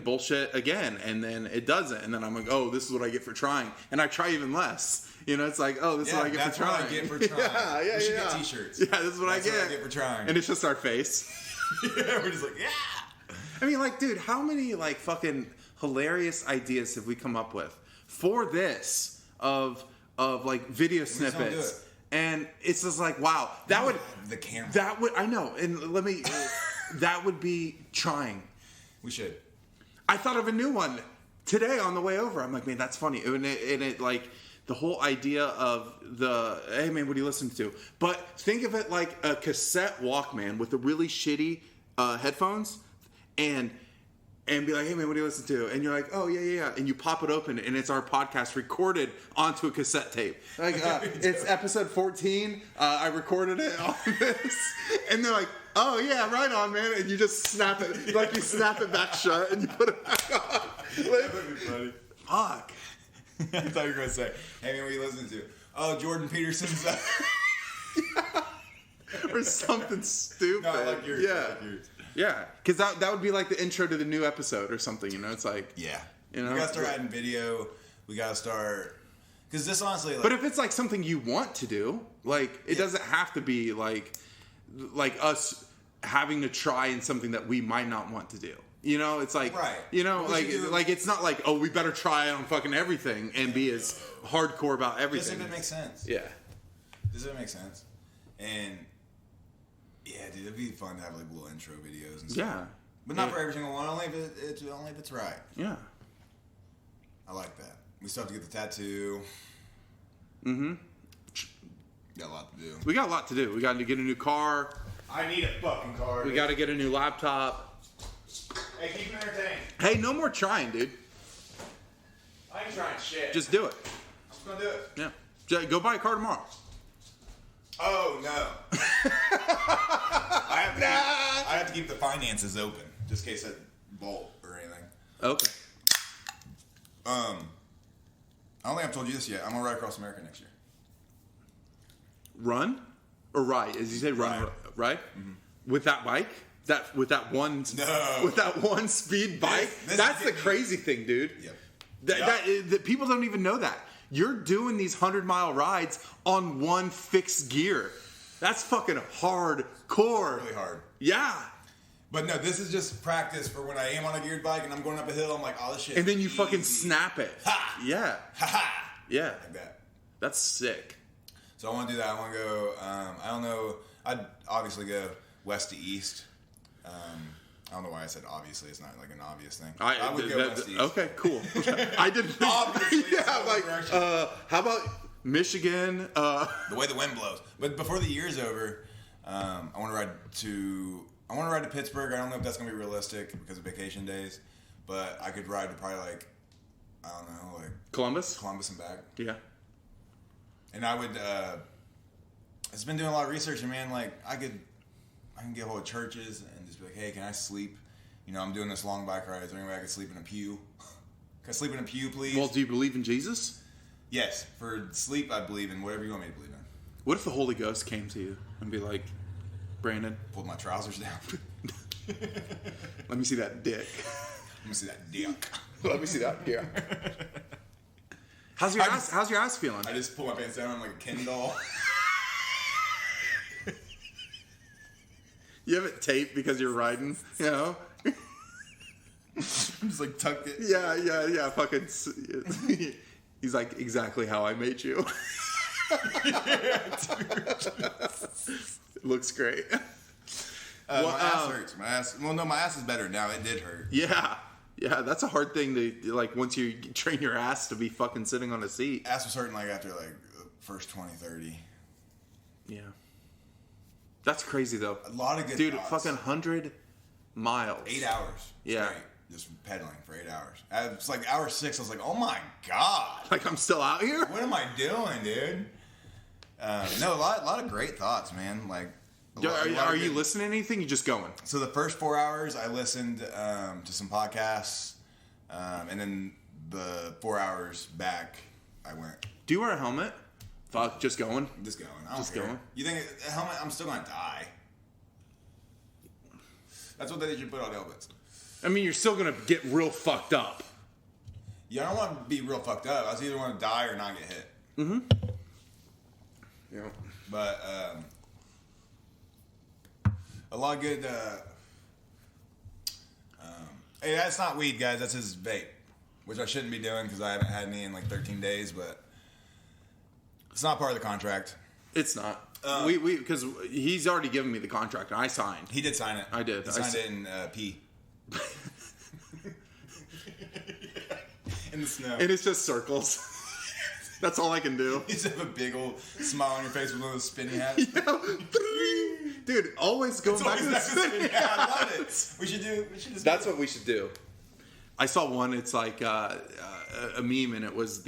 bullshit again, and then it doesn't, and then I'm like, oh, this is what I get for trying, and I try even less. You know, it's like, oh, this is what I get for trying. What I get for trying. We should get t-shirts. Yeah, this is what that's I get. What I get for trying. And it's just our face. We're just like, yeah. I mean, like, dude, how many like fucking hilarious ideas have we come up with for this of like video snippets? And it's just like, wow, that would the camera. That would I know, and let me. That would be trying. We should. I thought of a new one today on the way over. I'm like, man, that's funny. And it like the whole idea of the, hey man, what do you listen to? But think of it like a cassette Walkman with the really shitty headphones, and be like, hey man, what do you listen to? And you're like, oh yeah. And you pop it open, and it's our podcast recorded onto a cassette tape. Like it's episode 14. I recorded it on this, and they're like, oh yeah, right on, man. And you just snap it, like you snap it back shut, and you put it back on. Like, that would be funny. Fuck. I thought you were gonna say, hey man, what are you listening to? Oh, Jordan Peterson's. Or something stupid. No, I like yours. Yeah. I like yours. Yeah, because that would be like the intro to the new episode or something, you know? It's like... Yeah. You know? We gotta start adding video. We gotta start... Because this honestly... Like, but if it's like something you want to do, like, it doesn't have to be like us having to try in something that we might not want to do. You know, it's like... Right. You know, like it's not like, oh, we better try on fucking everything and be as hardcore about everything. Just if it makes sense. Yeah. Just if it makes sense. And... Yeah, dude, it'd be fun to have like little intro videos and stuff. Yeah. But not for every single one, only if it's right. Yeah. I like that. We still have to get the tattoo. Mm-hmm. Got a lot to do. We got a lot to do. We got to get a new car. I need a fucking car. We got to get a new laptop. Hey, keep me entertained. Hey, no more trying, dude. I ain't trying shit. Just do it. I'm just gonna do it. Yeah. Go buy a car tomorrow. Oh, no. I have to keep the finances open, just in case I bolt or anything. Okay. I don't think I've told you this yet. I'm going to ride across America next year. Run? Or ride? As you say, run, right? Mm-hmm. With that bike? With that one speed bike? That's the crazy thing, dude. Yep. That people don't even know that. You're doing these 100-mile rides on one fixed gear. That's fucking hardcore. Really hard. Yeah. But no, this is just practice for when I am on a geared bike and I'm going up a hill. I'm like, oh, this shit. And then you easy. fucking snap it. Ha! Yeah. Ha ha! Yeah. Like that. That's sick. So I want to do that. I want to go, I don't know. I'd obviously go west to east. I don't know why I said obviously. It's not like an obvious thing. I would go west to east. Okay, cool. I didn't. Obviously. Yeah, like, how about Michigan? The way the wind blows. But before the year's over, I want to ride to Pittsburgh. I don't know if that's going to be realistic because of vacation days. But I could ride to probably like, I don't know, like Columbus and back. Yeah. And I would, I've been doing a lot of research, and man, like I can get hold of churches and just be like, hey, can I sleep? You know, I'm doing this long bike ride. Is there any way I could sleep in a pew? Can I sleep in a pew, please? Well, do you believe in Jesus? Yes. For sleep, I believe in whatever you want me to believe in. What if the Holy Ghost came to you and be like, Brandon, pulled my trousers down. Let me see that dick. Let me see that dick. Let me see that dick. How's your ass feeling? I just pull my pants down. I'm like a Ken doll. You have it taped because you're riding, you know? I'm just like tucked it. Yeah. Fucking. He's like, exactly how I made you. Yeah, dude. Looks great. My ass hurts. My ass is better now. It did hurt. Yeah, that's a hard thing to, like, once you train your ass to be fucking sitting on a seat. Ass was hurting, like, after, like, the first 20, 30. Yeah. That's crazy, though. A lot of good Dude, thoughts. fucking 100 miles. 8 hours. Yeah. Straight, just pedaling for 8 hours. It's like hour 6. I was like, oh my God. Like, I'm still out here? What am I doing, dude? No, a lot of great thoughts, man. Like, Are you listening to anything? You just going? So the first 4 hours, I listened to some podcasts, and then the 4 hours back, I went. Do you wear a helmet? Fuck, just going. Just going. I don't Just care. going. You think a helmet? I'm still gonna die. That's what they should put on helmets. I mean, you're still gonna get real fucked up. Yeah, I don't want to be real fucked up. I either want to die or not get hit. Mm-hmm. Yeah. But a lot of good. Hey, that's not weed, guys. That's his vape, which I shouldn't be doing because I haven't had any in like 13 days. But it's not part of the contract. It's not. We because he's already given me the contract and I signed. He did sign it. I did. He signed it in P. In the snow. And it's just circles. That's all I can do. You just have a big old smile on your face with one of those spinny hats. Yeah. Dude, always going back to the spinny hat. I love it. We should just That's what we should do. I saw one. It's like a meme, and it was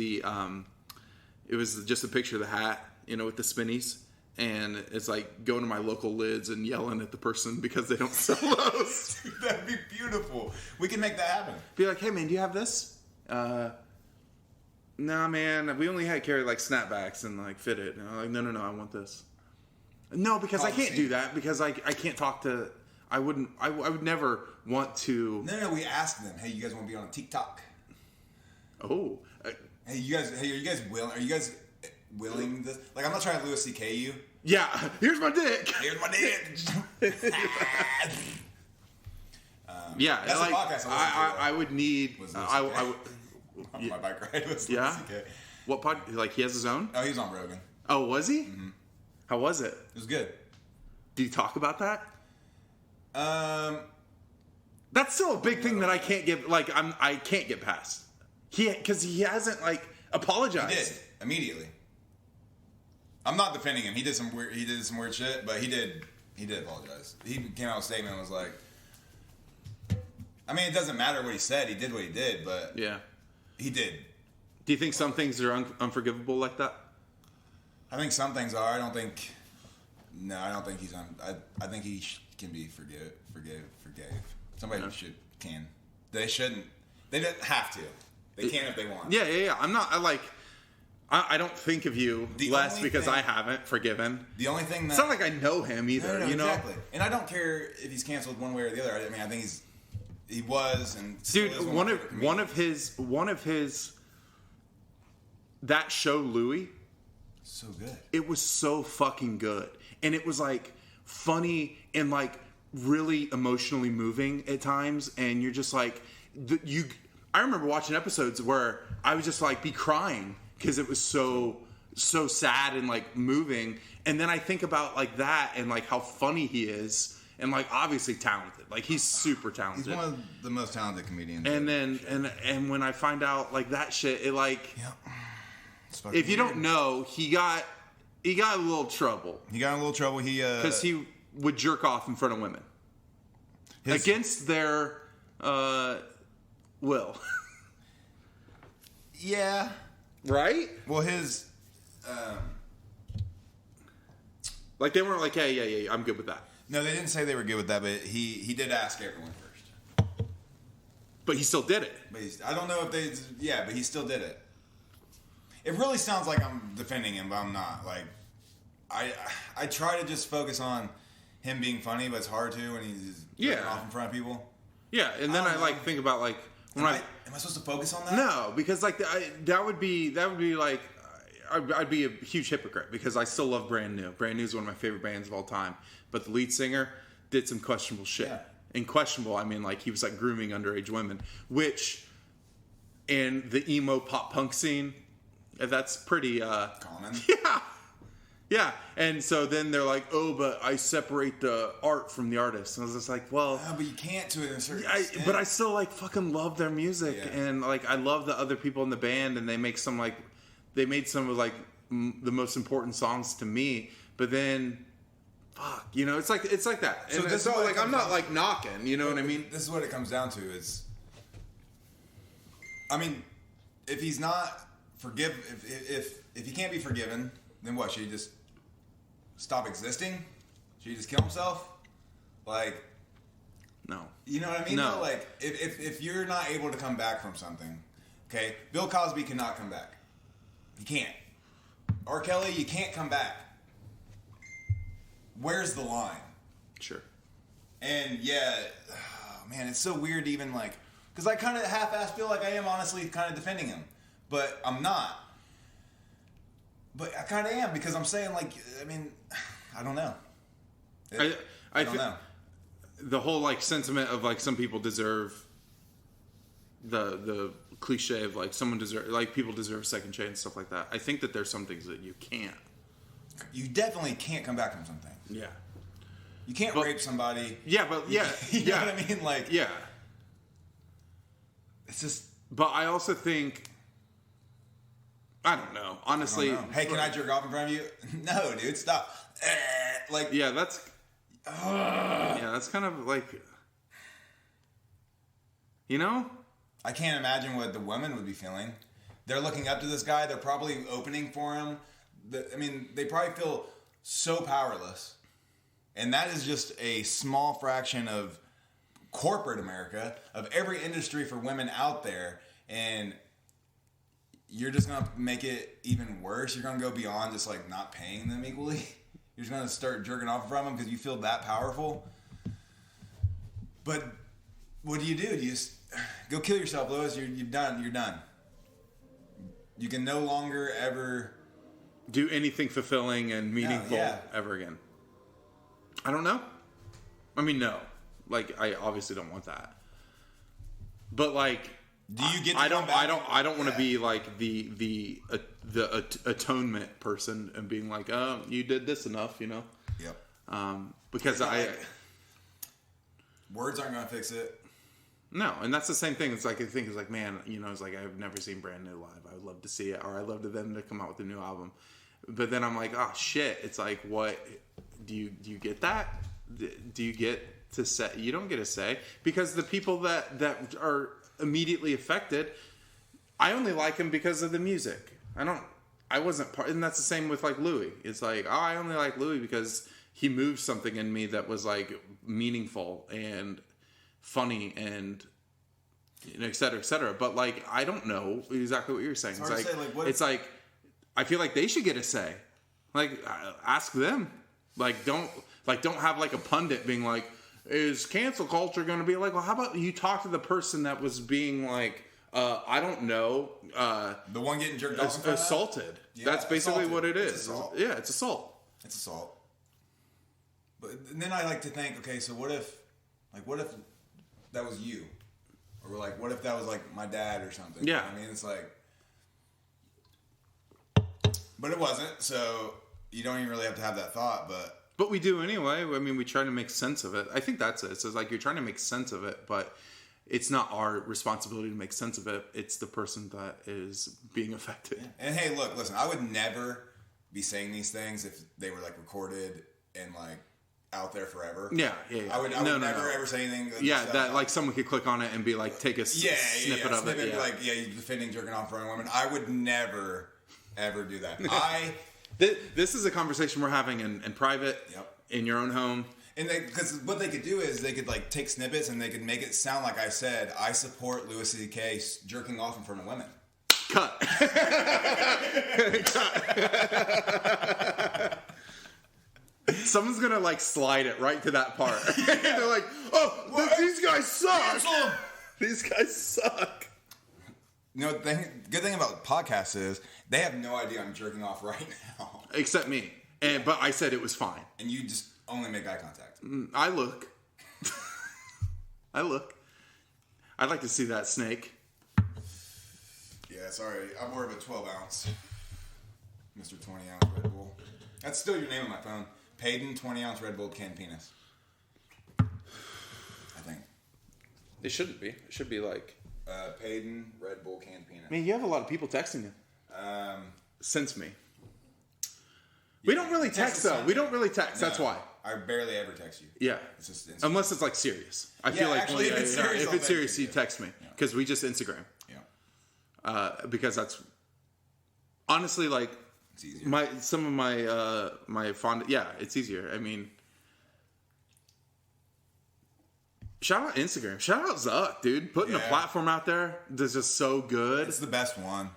just a picture of the hat, with the spinnies, and it's like going to my local lids and yelling at the person because they don't sell those. Dude, that'd be beautiful. We can make that happen. Be like, hey man, do you have this? Nah, man, we only had carry like snapbacks and like fitted. And I'm like, no, I want this. No, because I can't do that because I can't talk to. I would never want to. No, we asked them. Hey, you guys want to be on a TikTok? Oh. Hey, are you guys willing this? Like, I'm not trying to Louis C.K. you. Yeah, here's my dick. Here's my dick. Yeah, that's like the podcast I would need. I would. On my bike ride was Yeah. Louis C.K. What pod? Like he has his own? Oh, he was on Rogan. Oh, was he? Mm-hmm. How was it? It was good. Did you talk about that? That's still a big thing that I can't get. Like I can't get past. Because he hasn't like apologized. He did immediately. I'm not defending him. He did some weird shit, but he did apologize. He came out with a statement and was like, I mean, it doesn't matter what he said. He did what he did, but yeah, he did. Do you think some things are unforgivable like that? I think some things are. I don't think he's I think he can be forgave. Somebody can. They shouldn't. They don't have to. They can if they want. Yeah. I'm not. I don't think of you less because I haven't forgiven. The only thing it's not like I know him either. No, you know exactly. And I don't care if he's canceled one way or the other. I mean, I think he was and still dude. is One of his that show Louis. So good. It was so fucking good, and it was like funny and like really emotionally moving at times. And you're just like I remember watching episodes where I would just like be crying because it was so sad and like moving. And then I think about like that and like how funny he is and like obviously talented. Like he's super talented. He's one of the most talented comedians. And then and when I find out like that shit, it like if you don't know, he got a little trouble. He got in a little trouble. Because he would jerk off in front of women against their will. Yeah. Right? Well, his like they weren't like, yeah, I'm good with that. No, they didn't say they were good with that, but he did ask everyone first. But he still did it. But I don't know if they. Yeah, but he still did it. It really sounds like I'm defending him, but I'm not. Like, I try to just focus on him being funny, but it's hard to when he's jerking off in front of people. Yeah, and then I like think about like when am I supposed to focus on that? No, because like that would be like I'd be a huge hypocrite because I still love Brand New. Brand New is one of my favorite bands of all time, but the lead singer did some questionable shit. Yeah. And questionable, I mean like he was like grooming underage women, which in the emo pop punk scene, that's pretty common. Yeah. And so then they're like, oh, but I separate the art from the artist. And I was just like, well... No, but you can't to a certain extent. But I still, like, fucking love their music. Yeah. And, like, I love the other people in the band. And they made some of, like, the most important songs to me. But then fuck, you know, it's like that. So And this so is what like, it I'm not comes like knocking, you know what I mean? This is what it comes down to is, I mean, if he's not if he can't be forgiven, then what? Should he just stop existing? Should he just kill himself? Like, No. you know what I mean? No. Though? Like, if you're not able to come back from something, okay? Bill Cosby cannot come back. He can't. R. Kelly, you can't come back. Where's the line? Sure. And yeah, oh, man, it's so weird to even like, because I kind of half-assed feel like I am honestly kind of defending him, but I'm not. But I kind of am because I'm saying like, I mean, I don't know. I don't know. The whole like sentiment of like some people deserve the cliche of like people deserve a second chance, stuff like that. I think that there's some things that you can't. You definitely can't come back from something. Yeah. You can't rape somebody. Yeah, but yeah. You know what I mean? Like, yeah. It's just. But I also think, I don't know. Honestly. I don't know. Hey, can I jerk off in front of you? No, dude, stop. Like. Yeah, that's. Yeah, that's kind of like. You know? I can't imagine what the women would be feeling. They're looking up to this guy. They're probably opening for him. I mean, they probably feel so powerless. And that is just a small fraction of corporate America, of every industry for women out there. And you're just going to make it even worse. You're going to go beyond just like not paying them equally. You're just going to start jerking off from them because you feel that powerful. But what do? You just go kill yourself, Lewis. You're done. You're done. You can no longer ever do anything fulfilling and meaningful ever again. I don't know. I mean, no. Like, I obviously don't want that. But like, do you get? I don't want to be like the atonement person and being like, oh, you did this enough, you know? Yep. Because words aren't going to fix it. No, and that's the same thing. It's like, I think it's like, man, you know, it's like I've never seen Brand New live. I would love to see it, or I'd love them to come out with a new album. But then I'm like, oh shit! It's like, what do you get that? Do you get to say? You don't get to say, because the people that are immediately affected, I only like him because of the music. I wasn't part, and that's the same with like Louis. It's like, oh, I only like Louis because he moved something in me that was like meaningful and funny and, you know, et cetera, et cetera. But like, I don't know exactly what you're saying. It's like I feel like they should get a say. Like, ask them. Like, don't have like a pundit being like, is cancel culture going to be like, well, how about you talk to the person that was being like, I don't know, the one getting jerked off, assaulted. Yeah, that's basically what it is. Yeah, it's assault. It's assault. But then I like to think, okay, so what if that was you, or like, what if that was like my dad or something? Yeah, I mean, it's like, but it wasn't. So you don't even really have to have that thought, but we do anyway. I mean, we try to make sense of it. I think that's it. So it's like you're trying to make sense of it, but it's not our responsibility to make sense of it. It's the person that is being affected. Yeah. And hey, listen, I would never be saying these things if they were like recorded and like out there forever. Yeah. I would never ever say anything. That like someone could click on it and be like, take a snippet of it. Yeah. Like, you're defending jerking off for a woman. I would never ever do that. This is a conversation we're having in private, in your own home. And because what they could do is they could like take snippets and they could make it sound like I said, I support Louis C.K. jerking off in front of women. Cut. Someone's gonna like slide it right to that part. They're like, oh, these guys suck. These guys suck. You know, the good thing about podcasts is they have no idea I'm jerking off right now. Except me. But I said it was fine. And you just only make eye contact. I look. I'd like to see that snake. Yeah, sorry. I'm more of a 12-ounce. Mr. 20-ounce Red Bull. That's still your name on my phone. Payton 20-ounce Red Bull canned penis. I think. It shouldn't be. It should be like... Payton Red Bull canned penis. I mean, you have a lot of people texting you. Since me. We don't really text though. We don't really text. No, that's why. I barely ever text you. Yeah. It's just Instagram. Unless it's like serious. I feel like actually, if it's serious, you text me because we just Instagram. Yeah. Because that's honestly like it's easier. Some of my fond. Yeah, it's easier. I mean, shout out Instagram. Shout out Zuck, dude. Putting a platform out there that's just so good. It's the best one.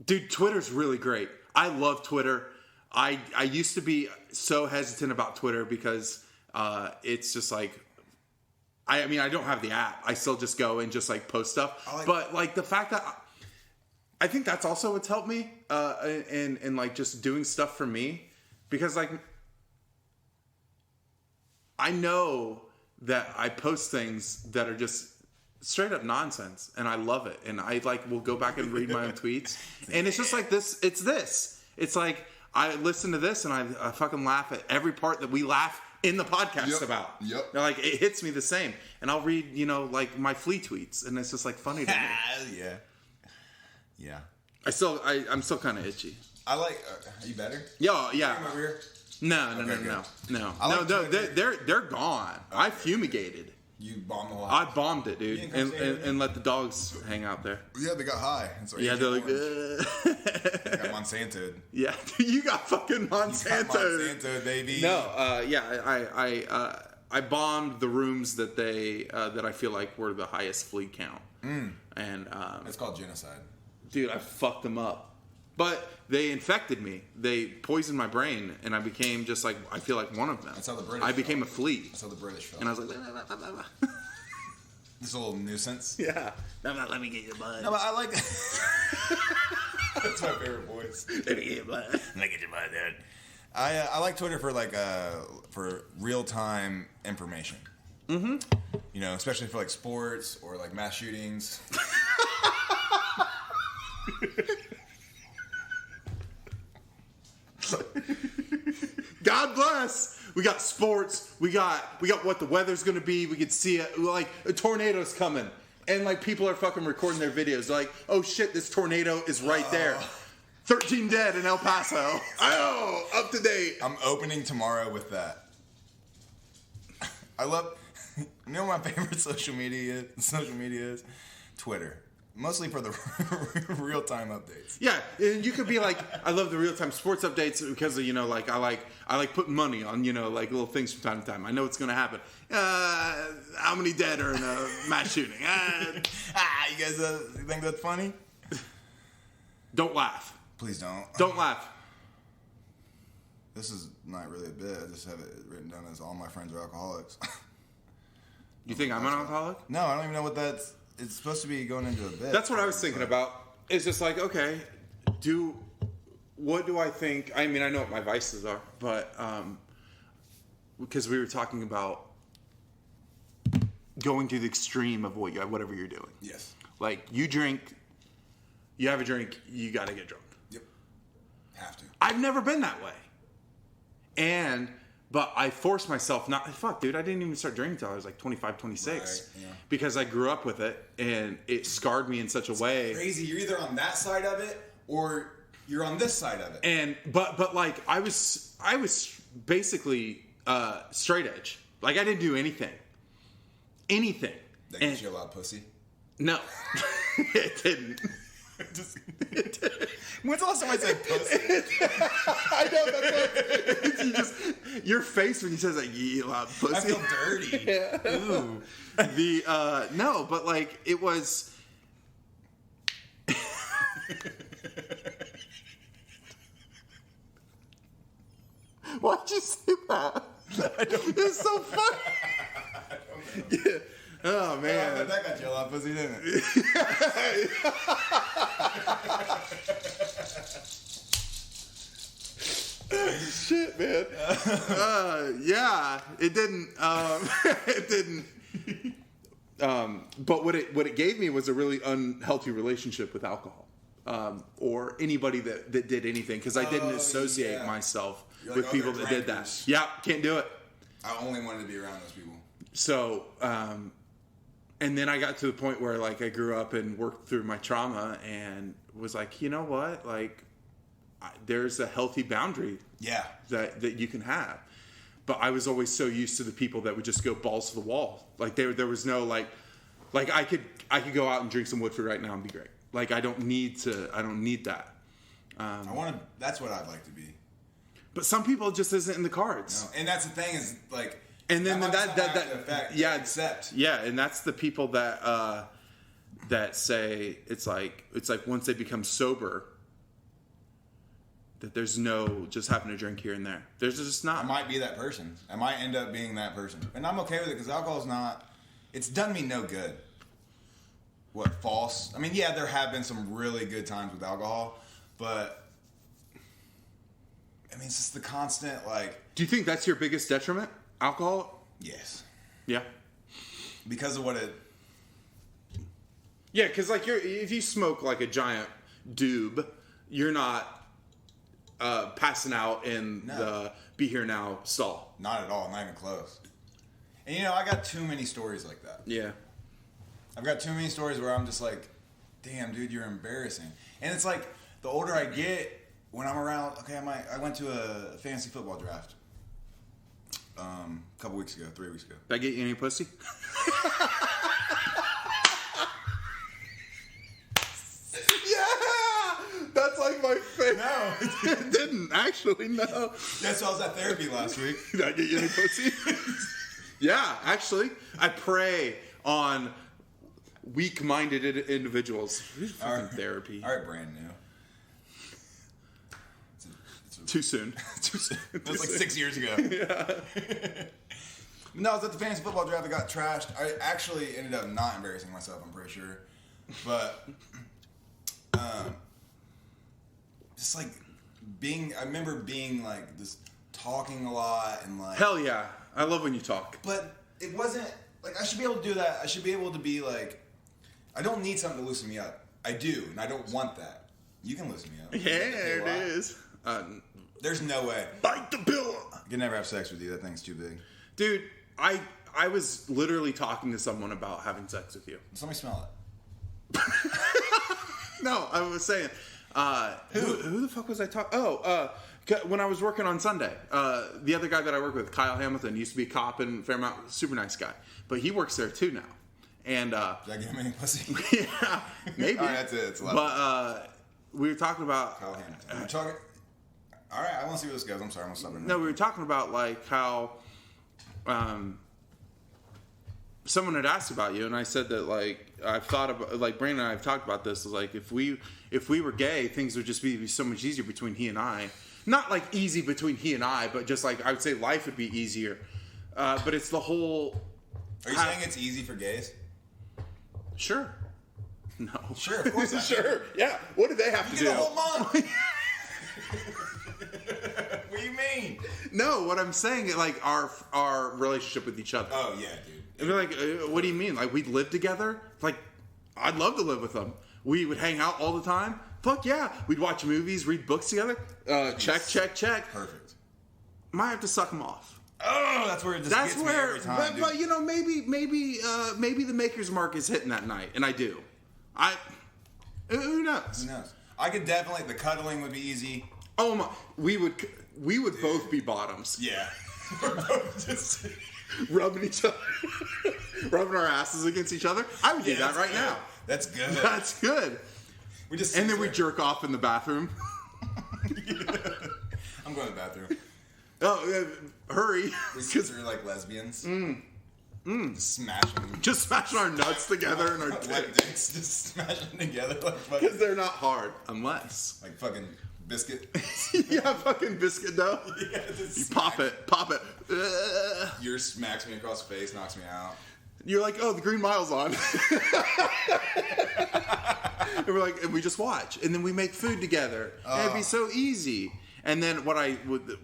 Dude, Twitter's really great. I love Twitter. I used to be so hesitant about Twitter because it's just like, I mean, I don't have the app. I still just go and just like post stuff. But like the fact that I think that's also what's helped me in like just doing stuff for me, because like I know that I post things that are just straight up nonsense, and I love it. And I like will go back and read my own tweets, and it's just like this. It's like I listen to this and I fucking laugh at every part that we laugh in the podcast about. Yep. Like it hits me the same, and I'll read like my flea tweets, and it's just like funny to me. Yeah. I'm still kind of itchy. I like. Are you better? Yeah. Come over here. No. They're gone. I fumigated. You bombed the lot. I bombed it, dude, and let the dogs hang out there. Yeah, they got high. Yeah, they're like, they got Monsanto. Yeah, you got fucking Monsanto. Monsanto, baby. No, I bombed the rooms that that I feel like were the highest flea count. And it's called genocide. Dude, I fucked them up. But they infected me. They poisoned my brain, and I became just like, I feel like one of them. That's how the British I became a flea. That's how the British felt. And I was like, this little nuisance. Yeah. No, let me get your blood. No, but I like That's my favorite voice. Let me get your blood. Let me get your blood, dude. I like Twitter for like for real time information. Mm-hmm. You know, especially for like sports or like mass shootings. God bless. We got sports. We got what the weather's gonna be. We could see it. Like a tornado's coming, and like people are fucking recording their videos. They're like, oh shit, this tornado is right there. 13 dead in El Paso. Oh, up to date. I'm opening tomorrow with that. I love. You know what my favorite social media is? Twitter. Mostly for the real-time updates. Yeah, and you could be like, I love the real-time sports updates because of, like I like putting money on, like little things from time to time. I know it's going to happen. How many dead are in a mass shooting? You guys think that's funny? Don't laugh. Please don't. Don't laugh. This is not really a bit. I just have it written down as all my friends are alcoholics. You think I'm an alcoholic? No, I don't even know what that's... It's supposed to be going into a bit. That's what I was thinking about. It's just like, okay, what do I think? I mean, I know what my vices are, but because we were talking about going to the extreme of whatever you're doing. Yes. Like you have a drink, you got to get drunk. Yep. Have to. I've never been that way. But I forced myself not... Fuck, dude, I didn't even start drinking until I was like 25, 26. Right, yeah. Because I grew up with it, and it scarred me in such a way. Crazy. You're either on that side of it, or you're on this side of it. But like, I was basically straight edge. Like, I didn't do anything. Anything. That gets you a lot of pussy? No. It didn't. When's the last time I said pussy? I know, that's like your face when you says like a lot of pussy. I feel dirty. Yeah. Ooh. No, but like it was. Why'd you say that? I don't know. It's so funny. I don't know. Yeah. Oh man, that got you a lot of pussy, didn't it? Shit, man. Yeah, it didn't. It didn't. But what it gave me was a really unhealthy relationship with alcohol, or anybody that did anything, because I didn't associate myself with people that did that. Yeah, can't do it. I only wanted to be around those people. So, and then I got to the point where like I grew up and worked through my trauma and was like, you know what, like there's a healthy boundary Yeah. that you can have. But I was always so used to the people that would just go balls to the wall. Like there was no like I could go out and drink some Woodford right now and be great. Like I don't need that. That's what I'd like to be. But some people it just isn't in the cards. No. And that's the thing is like. And then that effect, yeah, accept. Yeah, and that's the people that say it's like once they become sober, that there's no just having to drink here and there. There's just not. I might be that person. I might end up being that person, and I'm okay with it because alcohol's not. It's done me no good. What false? I mean, yeah, there have been some really good times with alcohol, but I mean, it's just the constant like. Do you think that's your biggest detriment? Alcohol? Yes. Yeah. Because of what it. Yeah, because like if you smoke like a giant doob, you're not passing out in the Be Here Now stall. Not at all. Not even close. And you know, I got too many stories like that. Yeah. I've got too many stories where I'm just like, damn, dude, you're embarrassing. And it's like, the older I get, when I'm around, okay, I went to a fantasy football draft. A couple weeks ago, 3 weeks ago. Did I get you any pussy? Yeah! That's like my favorite. No. It didn't, actually, no. Yeah, so I was at therapy last week. Did I get you any pussy? Yeah, actually. I prey on weak-minded individuals. Fucking therapy. All right, brand new. Too soon. Too soon. That was like 6 years ago. Yeah. No, I was at the fantasy football draft. I got trashed. I actually ended up not embarrassing myself, I'm pretty sure. But, just like I remember being like this, talking a lot and like. Hell yeah. I love when you talk. But it wasn't, like, I should be able to do that. I should be able to be like, I don't need something to loosen me up. I do, and I don't want that. You can loosen me up. Yeah, there it is. There's no way. Bite the pillow. I can never have sex with you. That thing's too big. Dude, I was literally talking to someone about having sex with you. Let me smell it. No, I was saying, who the fuck was I talking? When I was working on Sunday, the other guy that I work with, Kyle Hamilton, used to be a cop in Fairmount, super nice guy, but he works there too now. And did I give him any pussy? Yeah, maybe. All right, that's it. It's but we were talking about Kyle Hamilton. We're talking. All right, I want to see where this goes. I'm sorry, I'm gonna stop. No, we were talking about like how someone had asked about you, and I said that like I've thought about, like Brandon and I have talked about this. Like if we were gay, things would just be so much easier between he and I. Not like easy between he and I, but just like I would say life would be easier. But it's the whole. Are you saying it's easy for gays? Sure. No. Sure, of course. Sure. Yeah. What do they have to do? Get a whole month. What do you mean? No, what I'm saying is like our relationship with each other. Oh yeah, dude. And we're like, what do you mean? Like we'd live together? Like, I'd love to live with them. We would hang out all the time. Fuck yeah. We'd watch movies, read books together. Check. Perfect. Might have to suck them off. Oh, that's where it just gets me every time. But you know, maybe the maker's mark is hitting that night, and I do. Who knows? Who knows? I could definitely. The cuddling would be easy. Oh my! We would both be bottoms. Yeah. We're both just rubbing each other, rubbing our asses against each other. I would do that right now. That's good. That's good. We just and then we jerk off in the bathroom. I'm going to the bathroom. Oh, hurry! Because we're like lesbians. Just smashing our nuts together and our dicks. Just smashing together like fucking. Because they're not hard, unless like fucking biscuit. Yeah, fucking biscuit dough. Yeah, you pop it. Yours smacks me across the face, knocks me out. You're like, oh, the Green Mile's on. And we're like, and we just watch, and then we make food together. And it'd be so easy. And then what I would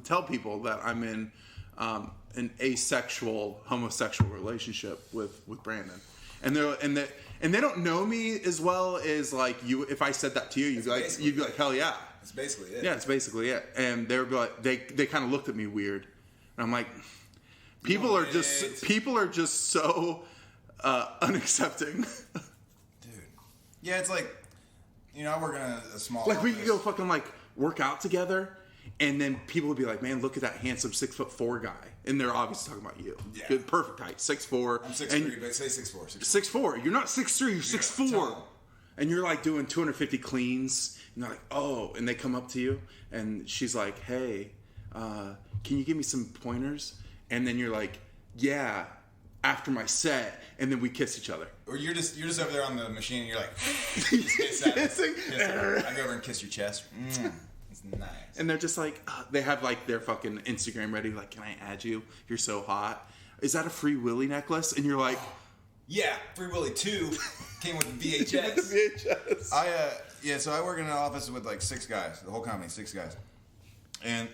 tell people that I'm in an asexual homosexual relationship with Brandon, and they don't know me as well as like you. If I said that to you, you'd be like, hell yeah. That's basically it. Yeah, it's basically it. And they would be like, they kind of looked at me weird, and I'm like, people are just so unaccepting. Dude, yeah, it's like I work in a small Like, office. we could go fucking, like, work out together, and then people would be like, man, look at that handsome 6'4" guy. And they're obviously talking about you. Yeah. Good, perfect height, 6'4". I'm 6'3", but say 6'4". 6'4". You're not 6'3", you're 6'4". And you're like doing 250 cleans, and they're like, oh, and they come up to you, and she's like, hey, can you give me some pointers? And then you're like, yeah, after my set, and then we kiss each other. Or you're just over there on the machine, and you're like, kissing. I go over and kiss your chest. It's nice. And they're just like, they have like their fucking Instagram ready, like, can I add you? You're so hot. Is that a Free Willy necklace? And you're like, yeah, Free Willy 2 came with the VHS. with the VHS. So I work in an office with like 6 guys, the whole company, 6 guys. And,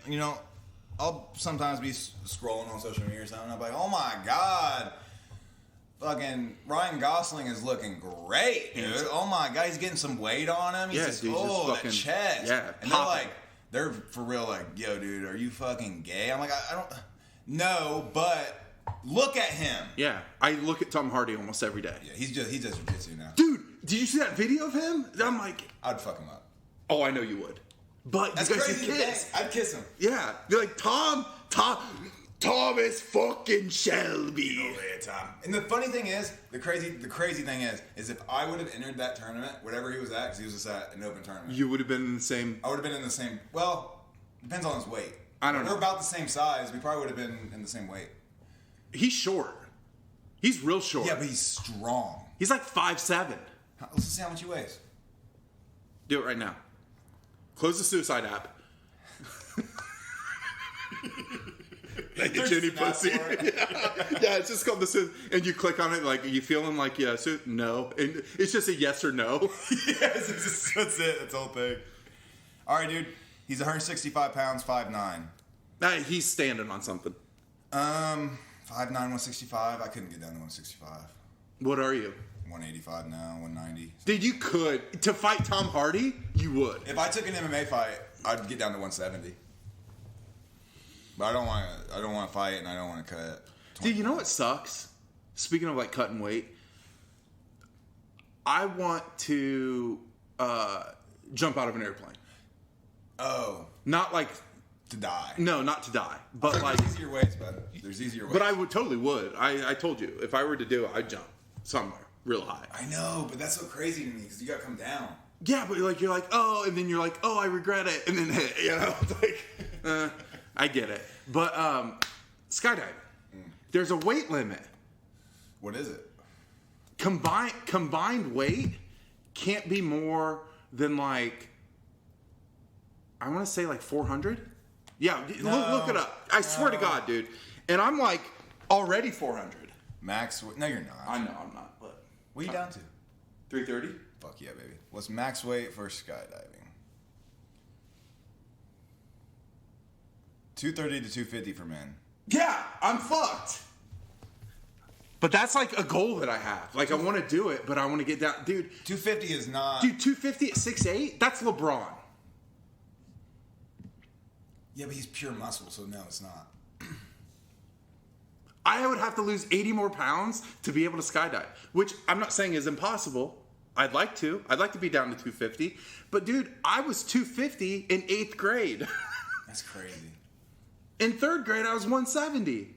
I'll sometimes be scrolling on social media or something, and I'm like, oh my God, fucking Ryan Gosling is looking great, dude. Oh my God, he's getting some weight on him. He's just, that chest. Yeah, and they're for real like, yo, dude, are you fucking gay? I'm like, I don't, no, but look at him. Yeah, I look at Tom Hardy almost every day. Yeah, he does jiu-jitsu now. Dude, did you see that video of him? I'm like, I'd fuck him up. Oh, I know you would. But that's you guys crazy should kiss. I'd kiss him. Yeah, you're like Thomas fucking Shelby. Oh yeah, Tom. And the funny thing is, the crazy thing is if I would have entered that tournament, whatever he was at, because he was just at an open tournament, you would have been in the same. I would have been in the same. Well, depends on his weight. I don't know. We're about the same size. We probably would have been in the same weight. He's short. He's real short. Yeah, but he's strong. He's like 5'7". Let's just see how much he weighs. Do it right now. Close the suicide app. Like a Jenny pussy. Yeah, it's just called the suicide. And you click on it, like, are you feeling like yes or no? And it's just a yes or no. Yes, that's it. That's the whole thing. All right, dude. He's 165 pounds, 5'9". He's standing on something. 5'9", 165. I couldn't get down to 165. What are you? 185 now, 190. Dude, you could. To fight Tom Hardy, you would. If I took an MMA fight, I'd get down to 170. But I don't want to fight, and I don't want to cut. Dude, you know what sucks? Speaking of like cutting weight, I want to jump out of an airplane. Oh, not like to die. No, not to die, but like there's easier ways, bud. There's easier ways. But I totally would. I told you, if I were to do it, I'd jump somewhere real high. I know, but that's so crazy to me because you got to come down. Yeah, but you're like, oh, and then you're like, oh, I regret it, and then it's like, I get it. But skydiving, there's a weight limit. What is it? Combined weight can't be more than like, I want to say like 400. Yeah, look it up. I swear to God, dude. And I'm like already 400. Max? No, you're not. I know I'm not. But what are you down to? 330. Fuck yeah, baby. What's max weight for skydiving? 230 to 250 for men. Yeah, I'm fucked. But that's like a goal that I have. Like I want to do it, but I want to get down, dude. 250 is not. Dude, 250 at 6'8"? That's LeBron. Yeah, but he's pure muscle, so no, it's not. I would have to lose 80 more pounds to be able to skydive, which I'm not saying is impossible. I'd like to. I'd like to be down to 250. But dude, I was 250 in 8th grade. That's crazy. In 3rd grade, I was 170.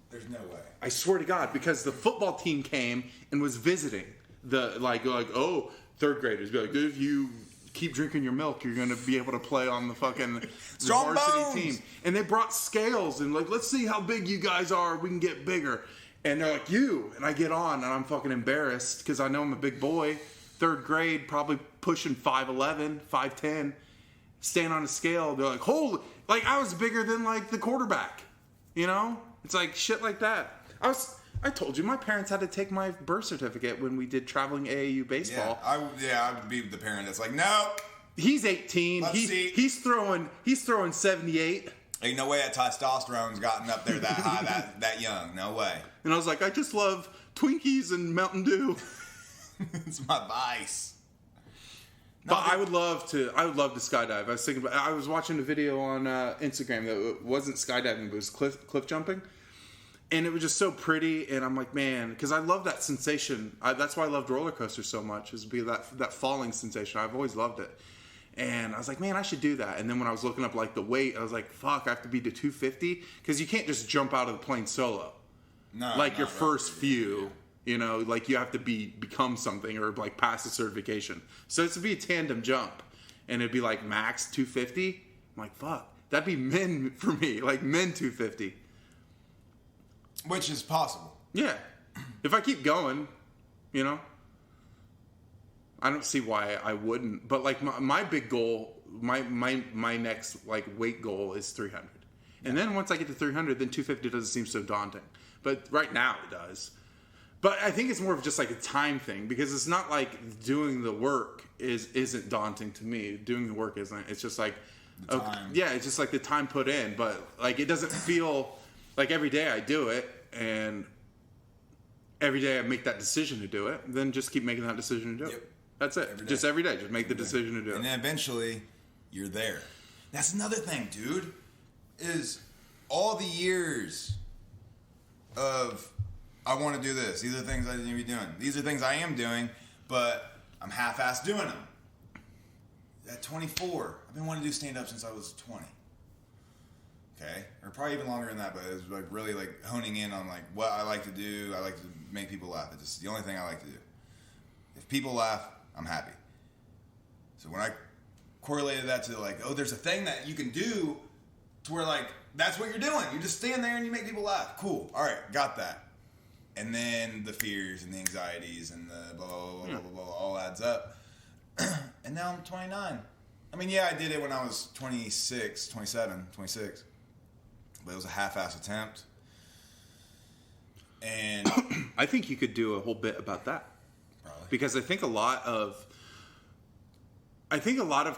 There's no way. I swear to God, because the football team came and was visiting the like 3rd graders be like, if you keep drinking your milk, you're going to be able to play on the fucking Strong varsity bones. team. And they brought scales and like, let's see how big you guys are. We can get bigger. And they're like, you. And I get on and I'm fucking embarrassed because I know I'm a big boy. 3rd grade, probably pushing 5'11", 5'10". Stand on a scale. They're like, holy. Like, I was bigger than like the quarterback. You know? It's like shit like that. I told you, my parents had to take my birth certificate when we did traveling AAU baseball. I would be the parent that's like, no. He's 18. He's throwing 78. Ain't no way that testosterone's gotten up there that high, that young. No way. And I was like, I just love Twinkies and Mountain Dew. It's my vice. But I would love to skydive. I was watching a video on Instagram that wasn't skydiving, but it was cliff jumping. And it was just so pretty, and I'm like, man, because I love that sensation. That's why I loved roller coasters so much, is be that falling sensation. I've always loved it. And I was like, man, I should do that. And then when I was looking up like the weight, I was like, fuck, I have to be to 250, because you can't just jump out of the plane solo. No, like your first few, you know, like you have to become something or like pass a certification. So it's to be a tandem jump, and it'd be like max 250. I'm like, fuck, that'd be men for me, like men 250. Which is possible. Yeah. If I keep going, you know, I don't see why I wouldn't. But like my big goal, my next like weight goal is 300. And then once I get to 300, then 250 doesn't seem so daunting. But right now it does. But I think it's more of just like a time thing, because it's not like doing the work isn't daunting to me. Doing the work isn't. It's just like the time. Yeah, it's just like the time put in. But like it doesn't feel like every day I do it, and every day I make that decision to do it, then just keep making that decision to do it. That's it. Every day. Just make the decision to do it. And then eventually, you're there. That's another thing, dude, is all the years of, I want to do this. These are the things I need to be doing. These are things I am doing, but I'm half-assed doing them. At 24, I've been wanting to do stand-up since I was 20. Okay, or probably even longer than that, but it was like really like honing in on like what I like to do. I like to make people laugh. It's just the only thing I like to do. If people laugh, I'm happy. So when I correlated that to like, oh, there's a thing that you can do to where like that's what you're doing. You just stand there and you make people laugh. Cool. All right, got that. And then the fears and the anxieties and the blah blah blah blah blah, blah all adds up. And now I'm 29. I mean, yeah, I did it when I was 26, 27, 26. But it was a half-ass attempt. And I think you could do a whole bit about that. Probably. Because I think a lot of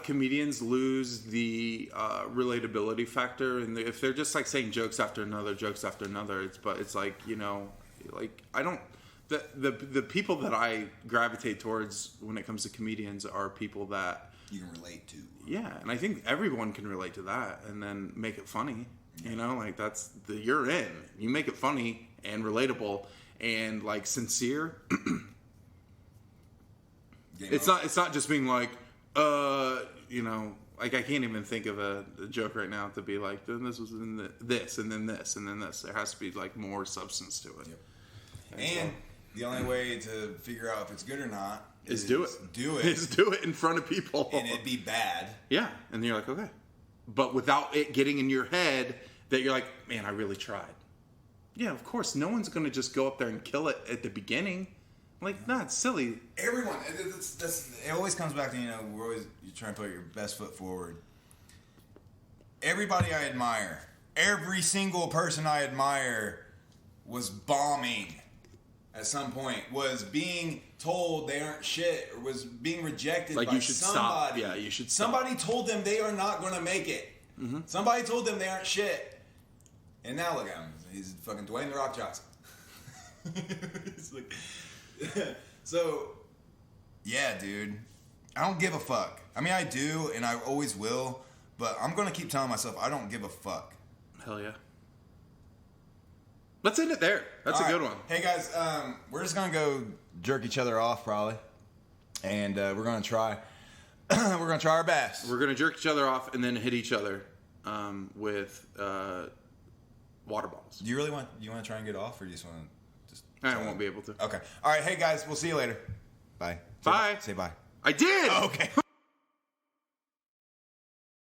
comedians lose the relatability factor, and if they're just like saying jokes after another, it's like, you know, like I don't. The people that I gravitate towards when it comes to comedians are people that you can relate to. Yeah, and I think everyone can relate to that, and then make it funny. You know, like you're in. You make it funny and relatable and like sincere. It's not just being like, you know, like I can't even think of a joke right now to be like, then this was in this, and then this, and then this. There has to be like more substance to it. Yep. And the only way to figure out if it's good or not is do it. Is do it in front of people. And it'd be bad. Yeah. And you're like, okay. But without it getting in your head that you're like, man, I really tried. Yeah, of course. No one's going to just go up there and kill it at the beginning. Like, nah, it's silly. Everyone. It always comes back to, you know, you're trying to put your best foot forward. Everybody I admire, every single person I admire was bombing at some point, was being told they aren't shit, or was being rejected like by you should somebody. Stop. Yeah, you should Somebody stop. told them they are not going to make it. Mm-hmm. Somebody told them they aren't shit. And now look at him. He's fucking Dwayne The Rock Johnson. He's like... So, yeah, dude. I don't give a fuck. I mean, I do, and I always will, but I'm going to keep telling myself I don't give a fuck. Hell yeah. Let's end it there. That's a good one. Hey, guys, we're just going to go jerk each other off, probably. And we're going to try. We're going to try our best. We're going to jerk each other off and then hit each other with water bottles. Do you really want to try and get off, or do you just want to just... I won't be able to. Okay. All right. Hey, guys, we'll see you later. Bye. Bye. Say bye. I did! Oh, okay.